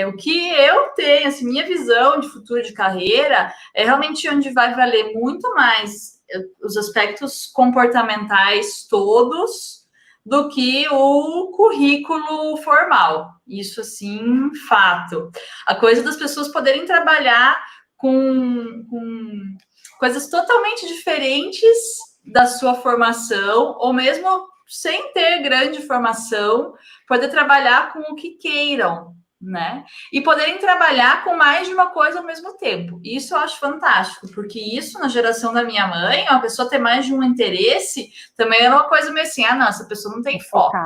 S1: O que eu tenho, assim, minha visão de futuro de carreira é realmente onde vai valer muito mais os aspectos comportamentais todos do que o currículo formal. Isso, assim, fato. A coisa das pessoas poderem trabalhar com coisas totalmente diferentes da sua formação, ou mesmo sem ter grande formação, poder trabalhar com o que queiram, né? E poderem trabalhar com mais de uma coisa ao mesmo tempo. Isso eu acho fantástico, porque isso, na geração da minha mãe, uma pessoa ter mais de um interesse, também era uma coisa meio assim, não, essa pessoa não tem foco.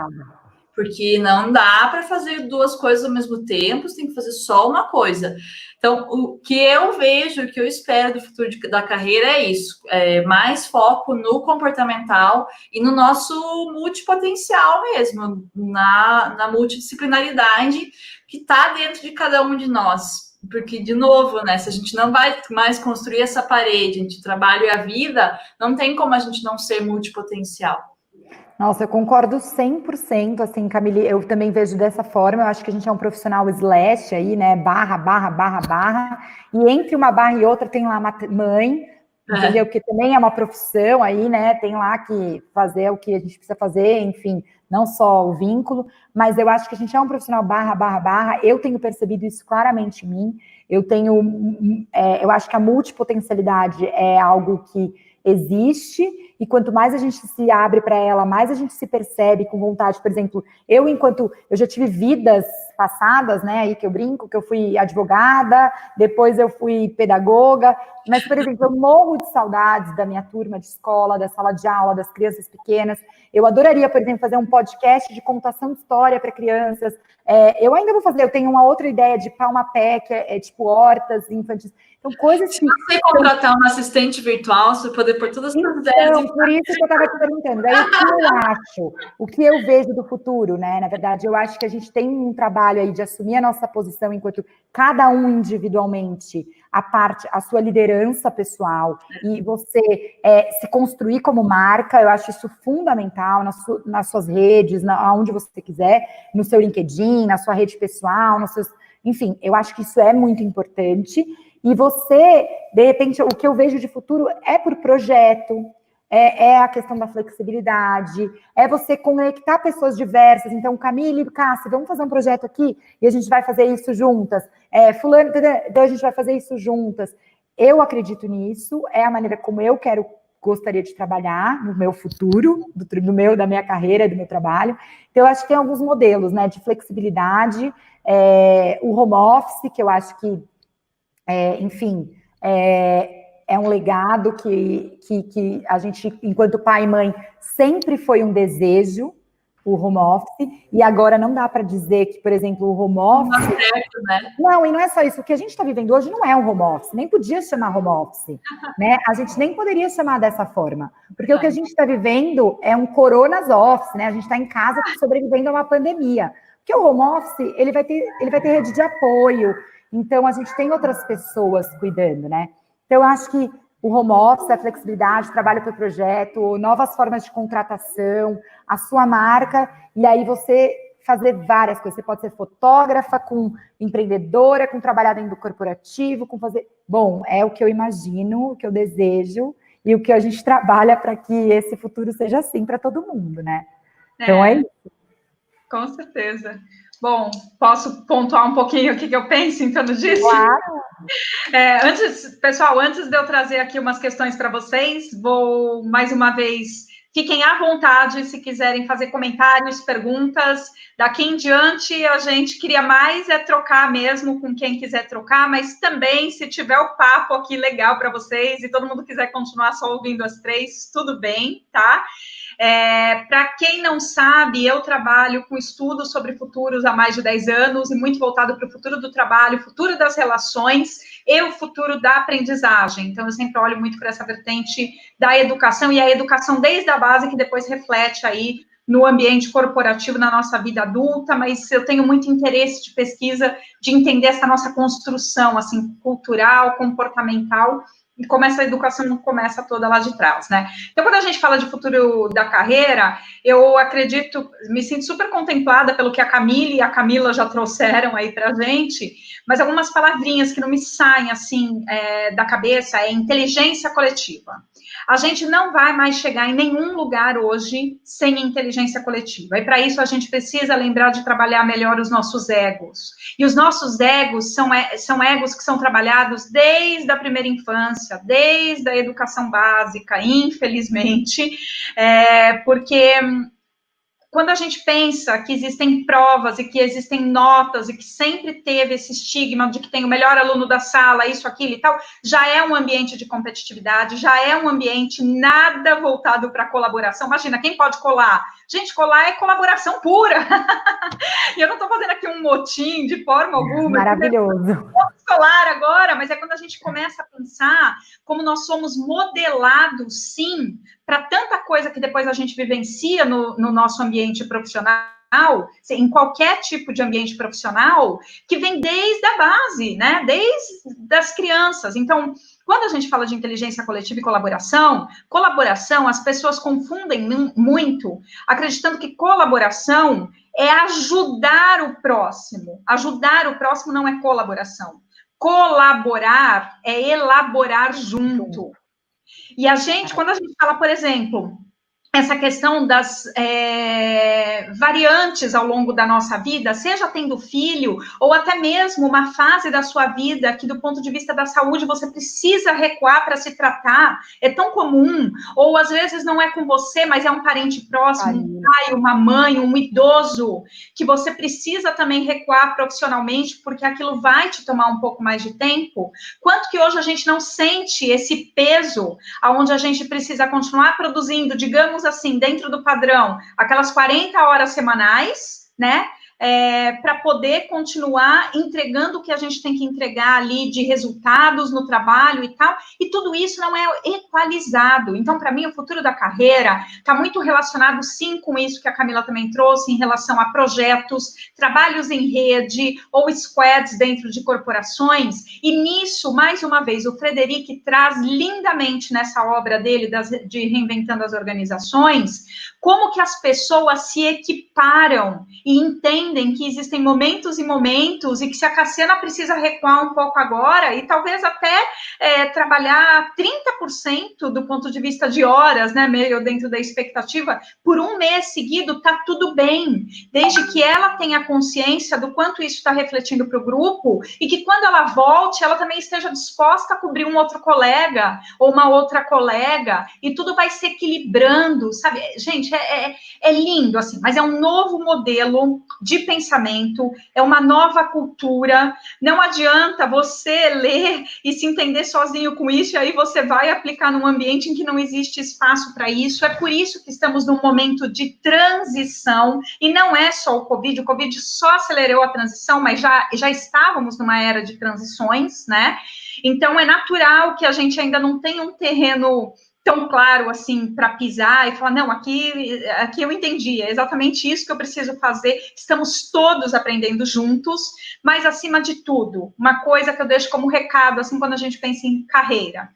S1: Porque não dá para fazer 2 coisas ao mesmo tempo, você tem que fazer só uma coisa. Então, o que eu vejo, o que eu espero do futuro da carreira é isso, mais foco no comportamental e no nosso multipotencial mesmo, na multidisciplinaridade que está dentro de cada um de nós. Porque, de novo, né, se a gente não vai mais construir essa parede entre o trabalho e a vida, não tem como a gente não ser multipotencial.
S3: Nossa, eu concordo 100%, assim, Camille, eu também vejo dessa forma, eu acho que a gente é um profissional slash aí, né, barra, e entre uma barra e outra tem lá mãe, entendeu? Porque também é uma profissão aí, né, tem lá que fazer o que a gente precisa fazer, enfim, não só o vínculo, mas eu acho que a gente é um profissional barra, eu tenho percebido isso claramente em mim, eu acho que a multipotencialidade é algo que existe, e quanto mais a gente se abre para ela, mais a gente se percebe com vontade. Por exemplo, eu já tive vidas passadas, né, aí que eu brinco, que eu fui advogada, depois eu fui pedagoga, mas, por exemplo, eu morro de saudades da minha turma de escola, da sala de aula, das crianças pequenas. Eu adoraria, por exemplo, fazer um podcast de contação de história para crianças. Eu ainda vou fazer, eu tenho uma outra ideia de Palmapé, que é tipo hortas infantis. Então, coisas que...
S1: Se você contratar uma assistente virtual, você poder pôr todas as suas ideias
S3: Então, por isso que eu estava te perguntando. Daí, o que eu acho, o que eu vejo do futuro, né? Na verdade, eu acho que a gente tem um trabalho aí de assumir a nossa posição enquanto cada um individualmente, a sua liderança pessoal e você se construir como marca. Eu acho isso fundamental nas suas redes, aonde você quiser, no seu LinkedIn, na sua rede pessoal, enfim, eu acho que isso é muito importante. E você, de repente, o que eu vejo de futuro é por projeto, é a questão da flexibilidade, é você conectar pessoas diversas. Então, Camille e Cássia, vamos fazer um projeto aqui e a gente vai fazer isso juntas. Fulano, então a gente vai fazer isso juntas. Eu acredito nisso, é a maneira como eu gostaria de trabalhar no meu futuro, da minha carreira, do meu trabalho. Então, eu acho que tem alguns modelos, né, de flexibilidade, o home office, que eu acho que enfim, é um legado que a gente, enquanto pai e mãe, sempre foi um desejo, o home office, e agora não dá para dizer que, por exemplo, o home office...
S1: Não, certo, né?
S3: Não, e não é só isso. O que a gente está vivendo hoje não é um home office, nem podia chamar home office, né? A gente nem poderia chamar dessa forma, porque o que a gente está vivendo é um coronas office, né? A gente está em casa sobrevivendo a uma pandemia. Porque o home office, ele vai ter rede de apoio, então a gente tem outras pessoas cuidando, né? Então eu acho que o home office, a flexibilidade, trabalho por projeto, novas formas de contratação, a sua marca, e aí você fazer várias coisas. Você pode ser fotógrafa, com empreendedora, com trabalhar dentro do corporativo, com fazer... Bom, é o que eu imagino, o que eu desejo, e o que a gente trabalha para que esse futuro seja assim para todo mundo, né? Então é isso.
S2: Com certeza. Bom, posso pontuar um pouquinho o que eu penso em torno disso?
S3: Claro.
S2: Pessoal, antes de eu trazer aqui umas questões para vocês, vou mais uma vez, fiquem à vontade se quiserem fazer comentários, perguntas. Daqui em diante, a gente queria mais trocar mesmo com quem quiser trocar, mas também, se tiver o papo aqui legal para vocês e todo mundo quiser continuar só ouvindo as três, tudo bem, tá? Para quem não sabe, eu trabalho com estudos sobre futuros há mais de 10 anos e muito voltado para o futuro do trabalho, futuro das relações e o futuro da aprendizagem. Então, eu sempre olho muito para essa vertente da educação, e a educação desde a base, que depois reflete aí no ambiente corporativo, na nossa vida adulta, mas eu tenho muito interesse de pesquisa, de entender essa nossa construção, assim, cultural, comportamental, e como essa educação começa toda lá de trás, né? Então, quando a gente fala de futuro da carreira, eu acredito, me sinto super contemplada pelo que a Camille e a Camila já trouxeram aí para a gente, mas algumas palavrinhas que não me saem, assim, da cabeça é inteligência coletiva. A gente não vai mais chegar em nenhum lugar hoje sem inteligência coletiva. E para isso a gente precisa lembrar de trabalhar melhor os nossos egos. E os nossos egos são egos que são trabalhados desde a primeira infância, desde a educação básica, infelizmente, porque quando a gente pensa que existem provas e que existem notas e que sempre teve esse estigma de que tem o melhor aluno da sala, isso, aquilo e tal, já é um ambiente de competitividade, já é um ambiente nada voltado para colaboração. Imagina, quem pode colar? Gente, colar é colaboração pura. E eu não estou fazendo aqui um motim de forma alguma.
S3: Maravilhoso.
S2: Vamos colar agora, mas é quando a gente começa a pensar como nós somos modelados, sim, para tanta coisa que depois a gente vivencia no nosso ambiente profissional, em qualquer tipo de ambiente profissional, que vem desde a base, né? Desde as crianças. Então, quando a gente fala de inteligência coletiva e colaboração, as pessoas confundem muito, acreditando que colaboração é ajudar o próximo. Ajudar o próximo não é colaboração. Colaborar é elaborar junto. E a gente, quando a gente fala, por exemplo, essa questão das variantes ao longo da nossa vida, seja tendo filho, ou até mesmo uma fase da sua vida que, do ponto de vista da saúde, você precisa recuar para se tratar, é tão comum, ou às vezes não é com você, mas é um parente próximo, um pai, uma mãe, um idoso, que você precisa também recuar profissionalmente, porque aquilo vai te tomar um pouco mais de tempo. Quanto que hoje a gente não sente esse peso, aonde a gente precisa continuar produzindo, digamos assim, dentro do padrão, aquelas 40 horas semanais, né? para poder continuar entregando o que a gente tem que entregar ali de resultados no trabalho e tal, e tudo isso não é equalizado. Então, para mim, o futuro da carreira está muito relacionado, sim, com isso que a Camila também trouxe, em relação a projetos, trabalhos em rede, ou squads dentro de corporações, e nisso, mais uma vez, o Frederic traz lindamente nessa obra dele, de Reinventando as Organizações, como que as pessoas se equiparam e entendem que existem momentos e momentos, e que se a Cassiana precisa recuar um pouco agora, e talvez até trabalhar 30% do ponto de vista de horas, né, meio dentro da expectativa, por um mês seguido, tá tudo bem, desde que ela tenha consciência do quanto isso está refletindo para o grupo, e que quando ela volte, ela também esteja disposta a cobrir um outro colega, ou uma outra colega, e tudo vai se equilibrando, sabe? Gente, é lindo, assim, mas é um novo modelo de pensamento, é uma nova cultura. Não adianta você ler e se entender sozinho com isso, e aí você vai aplicar num ambiente em que não existe espaço para isso. É por isso que estamos num momento de transição, e não é só o Covid só acelerou a transição, mas já estávamos numa era de transições, né? Então, é natural que a gente ainda não tenha um terreno tão claro, assim, para pisar e falar, não, aqui eu entendi, é exatamente isso que eu preciso fazer, estamos todos aprendendo juntos, mas, acima de tudo, uma coisa que eu deixo como recado, assim, quando a gente pensa em carreira,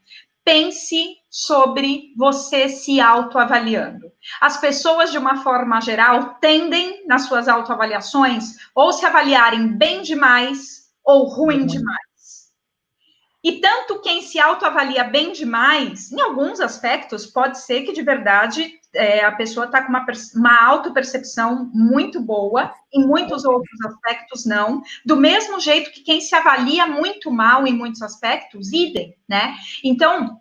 S2: pense sobre você se autoavaliando. As pessoas, de uma forma geral, tendem, nas suas autoavaliações, ou se avaliarem bem demais ou ruim demais. E tanto quem se autoavalia bem demais, em alguns aspectos, pode ser que, de verdade, a pessoa está com uma autopercepção muito boa, em muitos outros aspectos, não. Do mesmo jeito que quem se avalia muito mal em muitos aspectos, idem, né? Então,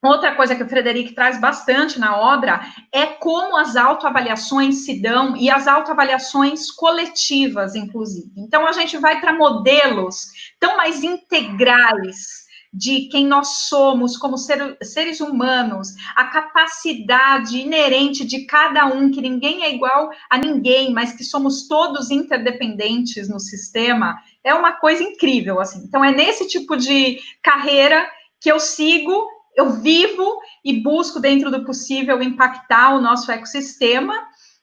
S2: outra coisa que o Frederic traz bastante na obra é como as autoavaliações se dão, e as autoavaliações coletivas, inclusive. Então, a gente vai para modelos tão mais integrais de quem nós somos como seres humanos, a capacidade inerente de cada um, que ninguém é igual a ninguém, mas que somos todos interdependentes no sistema, é uma coisa incrível, assim. Então, é nesse tipo de carreira que eu sigo, eu vivo e busco, dentro do possível, impactar o nosso ecossistema,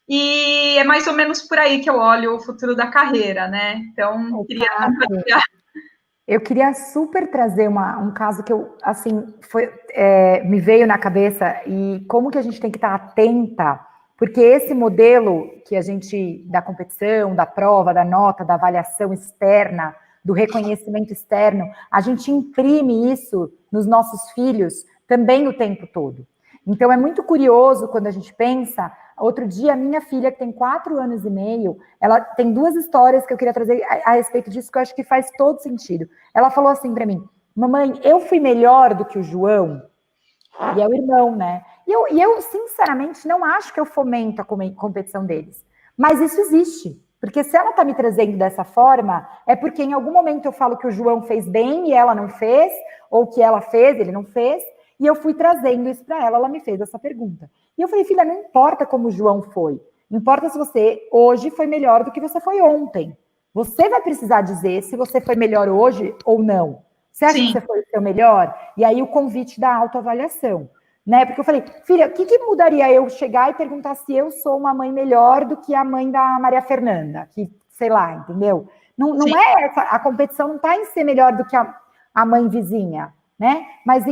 S2: e é mais ou menos por aí que eu olho o futuro da carreira, né? Então, queria compartilhar.
S3: Eu queria super trazer um caso que eu, assim, me veio na cabeça, e como que a gente tem que estar atenta, porque esse modelo que a gente, da competição, da prova, da nota, da avaliação externa, do reconhecimento externo, a gente imprime isso nos nossos filhos também o tempo todo. Então, é muito curioso quando a gente pensa. Outro dia, a minha filha, que tem 4 anos e meio, ela tem 2 histórias que eu queria trazer a respeito disso, que eu acho que faz todo sentido. Ela falou assim para mim: mamãe, eu fui melhor do que o João? E é o irmão, né? E eu, sinceramente, não acho que eu fomento a competição deles. Mas isso existe. Porque se ela está me trazendo dessa forma, é porque em algum momento eu falo que o João fez bem e ela não fez, ou que ela fez, ele não fez, e eu fui trazendo isso para ela me fez essa pergunta. E eu falei, filha, não importa como o João foi, importa se você hoje foi melhor do que você foi ontem. Você vai precisar dizer se você foi melhor hoje ou não. Você acha que você foi o seu melhor? E aí o convite da autoavaliação, né? Porque eu falei, filha, o que mudaria eu chegar e perguntar se eu sou uma mãe melhor do que a mãe da Maria Fernanda? Que, sei lá, entendeu? Não é essa, a competição não está em ser melhor do que a mãe vizinha, né? Mas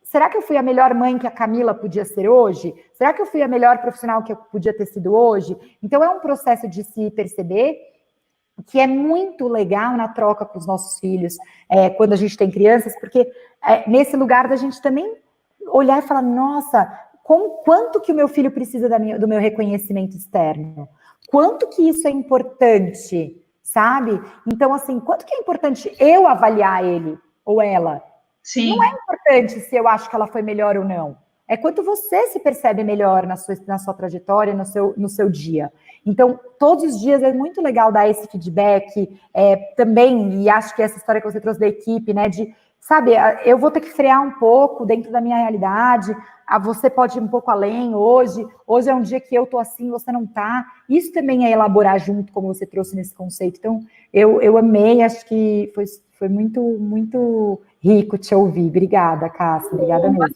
S3: será que eu fui a melhor mãe que a Camila podia ser hoje? Será que eu fui a melhor profissional que eu podia ter sido hoje? Então, é um processo de se perceber, que é muito legal na troca com os nossos filhos, quando a gente tem crianças, porque nesse lugar da gente também olhar e falar, nossa, quanto que o meu filho precisa do meu reconhecimento externo? Quanto que isso é importante, sabe? Então, assim, quanto que é importante eu avaliar ele ou ela? Sim. Não é importante se eu acho que ela foi melhor ou não. É quanto você se percebe melhor na sua trajetória, no seu dia. Então, todos os dias é muito legal dar esse feedback também, e acho que essa história que você trouxe da equipe, né, de sabe, eu vou ter que frear um pouco dentro da minha realidade, você pode ir um pouco além hoje é um dia que eu tô assim, você não tá. Isso também é elaborar junto, como você trouxe nesse conceito. Então, eu amei, acho que foi muito, muito rico te ouvir. Obrigada, Cássia, obrigada mesmo.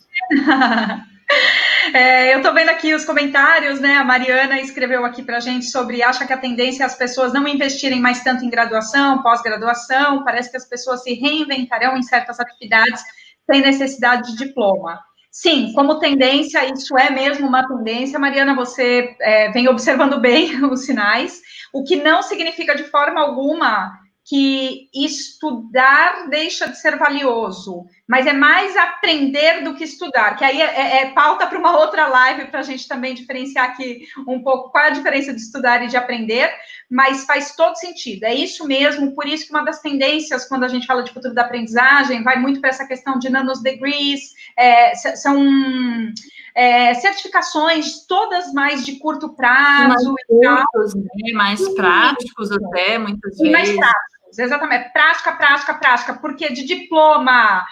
S2: Eu estou vendo aqui os comentários, né? A Mariana escreveu aqui para a gente sobre acha que a tendência é as pessoas não investirem mais tanto em graduação, pós-graduação, parece que as pessoas se reinventarão em certas atividades sem necessidade de diploma. Sim, como tendência, isso é mesmo uma tendência. Mariana, você vem observando bem os sinais, o que não significa de forma alguma que estudar deixa de ser valioso, mas é mais aprender do que estudar, que aí é pauta para uma outra live, para a gente também diferenciar aqui um pouco qual é a diferença de estudar e de aprender, mas faz todo sentido, é isso mesmo, por isso que uma das tendências, quando a gente fala de futuro da aprendizagem, vai muito para essa questão de nanosdegrees, são certificações todas mais de curto prazo.
S1: Mais curtos, né? Mais práticos até, muitas vezes.
S2: Mais práticos. Exatamente, prática, porque de diploma,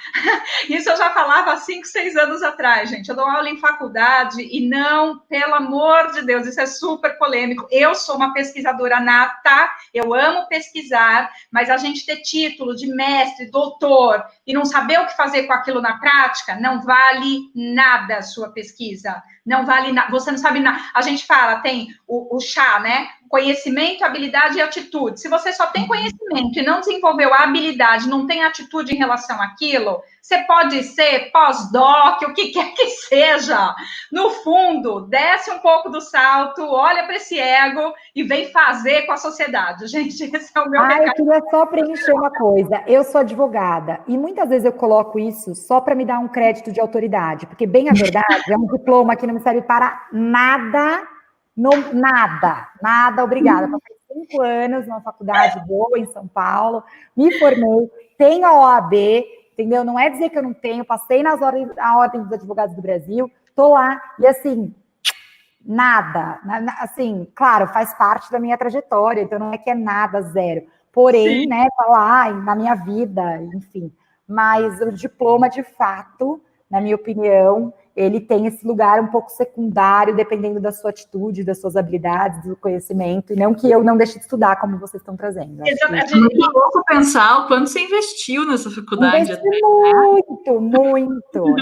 S2: isso eu já falava há 5, 6 anos atrás, gente, eu dou aula em faculdade e não, pelo amor de Deus, isso é super polêmico, eu sou uma pesquisadora nata, eu amo pesquisar, mas a gente ter título de mestre, doutor, e não saber o que fazer com aquilo na prática, não vale nada a sua pesquisa, não vale nada, você não sabe nada, a gente fala, tem o chá, né, conhecimento, habilidade e atitude. Se você só tem conhecimento e não desenvolveu a habilidade, não tem atitude em relação àquilo, você pode ser pós-doc, o que quer que seja. No fundo, desce um pouco do salto, olha para esse ego e vem fazer com a sociedade. Gente, esse é o meu recado.
S3: Eu queria só preencher uma coisa. Eu sou advogada e muitas vezes eu coloco isso só para me dar um crédito de autoridade, porque bem a verdade é um diploma que não me serve para nada. Nada, obrigada. Passei 5 anos numa faculdade boa em São Paulo, me formei, tenho a OAB, entendeu? Não é dizer que eu não tenho, passei na Ordem dos Advogados do Brasil, tô lá, e assim, nada, assim, claro, faz parte da minha trajetória, então não é que é nada, zero. Porém, né, tá lá na minha vida, enfim. Mas o diploma, de fato, na minha opinião, ele tem esse lugar um pouco secundário, dependendo da sua atitude, das suas habilidades, do conhecimento, e não que eu não deixe de estudar, como vocês estão trazendo.
S1: Exatamente. É muito louco pensar o quanto você investiu nessa faculdade.
S3: Muito.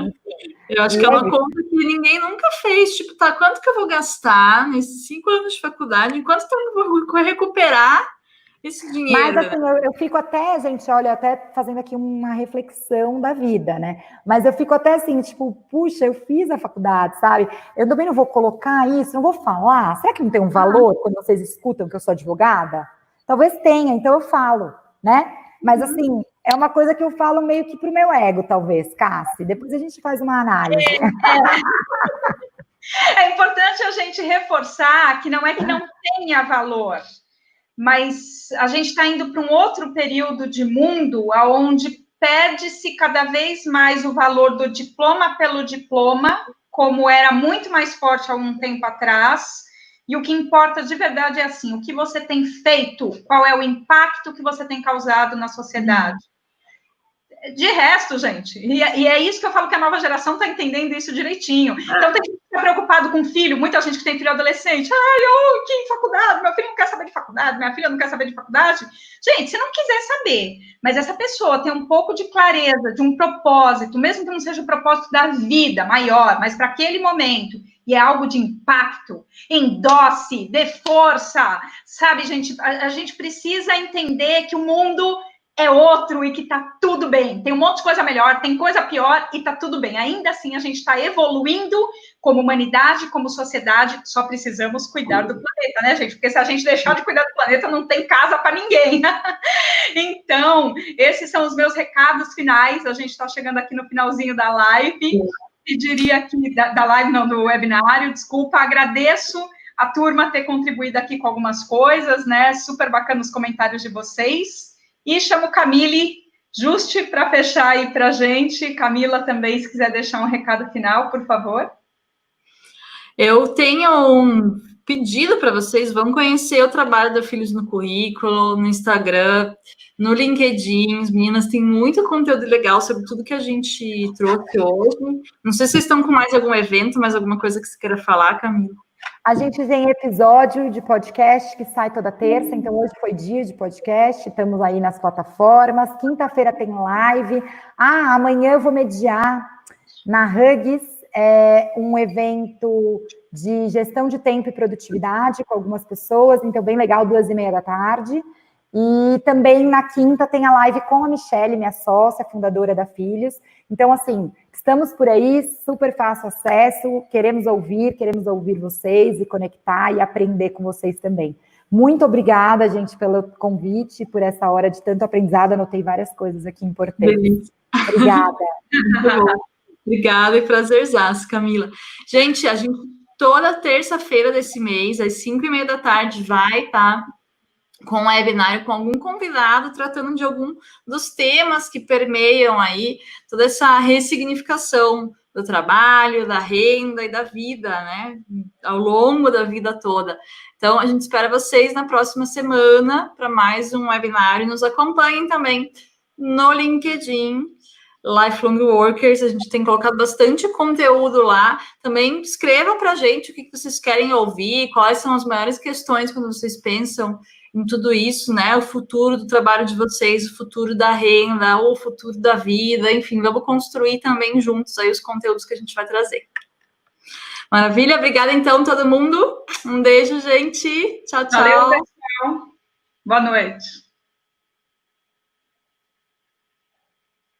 S1: Eu acho que é uma conta que ninguém nunca fez. Tipo, tá, quanto que eu vou gastar nesses 5 anos de faculdade? Em quanto tempo eu vou recuperar esse dinheiro?
S3: Mas, assim, eu fico até, gente, olha, até fazendo aqui uma reflexão da vida, né? Mas eu fico até assim, tipo, puxa, eu fiz a faculdade, sabe? Eu também não vou colocar isso, não vou falar. Será que não tem um valor quando vocês escutam que eu sou advogada? Talvez tenha, então eu falo, né? Mas, assim, é uma coisa que eu falo meio que pro meu ego, talvez, Cassi. Depois a gente faz uma análise.
S2: É importante a gente reforçar que não é que não tenha valor, mas a gente está indo para um outro período de mundo onde perde-se cada vez mais o valor do diploma pelo diploma, como era muito mais forte há um tempo atrás, e o que importa de verdade é assim, o que você tem feito, qual é o impacto que você tem causado na sociedade. De resto, gente, e é isso que eu falo que a nova geração está entendendo isso direitinho. Então, tem gente que ficar preocupado com filho, muita gente que tem filho adolescente. Que faculdade? Meu filho não quer saber de faculdade, minha filha não quer saber de faculdade. Gente, se não quiser saber, mas essa pessoa tem um pouco de clareza, de um propósito, mesmo que não seja o propósito da vida maior, mas para aquele momento, e é algo de impacto, endosse, dê força, sabe, gente? A gente precisa entender que o mundo é outro e que tá tudo bem. Tem um monte de coisa melhor, tem coisa pior e tá tudo bem. Ainda assim, a gente está evoluindo como humanidade, como sociedade, só precisamos cuidar do planeta, né, gente? Porque se a gente deixar de cuidar do planeta, não tem casa para ninguém. Então, esses são os meus recados finais. A gente está chegando aqui no finalzinho da live. E diria aqui, da live, não, do webinário, desculpa, agradeço a turma ter contribuído aqui com algumas coisas, né? Super bacana os comentários de vocês. E chamo Camille Juste para fechar aí para a gente. Camila também, se quiser deixar um recado final, por favor.
S1: Eu tenho um pedido para vocês, vão conhecer o trabalho da Filhos no Currículo, no Instagram, no LinkedIn. As meninas têm muito conteúdo legal sobre tudo que a gente trouxe hoje. Não sei se vocês estão com mais algum evento, mais alguma coisa que você queira falar, Camila.
S3: A gente tem episódio de podcast que sai toda terça, então hoje foi dia de podcast, estamos aí nas plataformas. Quinta-feira tem live. Amanhã eu vou mediar na Hugs, um evento de gestão de tempo e produtividade com algumas pessoas, então bem legal, 14h30. E também na quinta tem a live com a Michelle, minha sócia, fundadora da Filhos. Então, assim, estamos por aí, super fácil acesso, queremos ouvir vocês e conectar e aprender com vocês também. Muito obrigada, gente, pelo convite, por essa hora de tanto aprendizado, anotei várias coisas aqui importantes.
S1: Beleza.
S3: Obrigada.
S1: Muito bom. Obrigada e prazerzaço, Camila. Gente, a gente toda terça-feira desse mês, às 5h30 da tarde, vai estar com um webinário com algum convidado tratando de algum dos temas que permeiam aí toda essa ressignificação do trabalho, da renda e da vida, né? Ao longo da vida toda. Então, a gente espera vocês na próxima semana para mais um webinário. Nos acompanhem também no LinkedIn, Lifelong Workers. A gente tem colocado bastante conteúdo lá. Também escrevam para a gente o que vocês querem ouvir, quais são as maiores questões quando vocês pensam em tudo isso, né? O futuro do trabalho de vocês, o futuro da renda, o futuro da vida, enfim, vamos construir também juntos aí os conteúdos que a gente vai trazer. Maravilha, obrigada então todo mundo. Um beijo, gente. Tchau, tchau.
S2: Valeu, pessoal. Boa noite.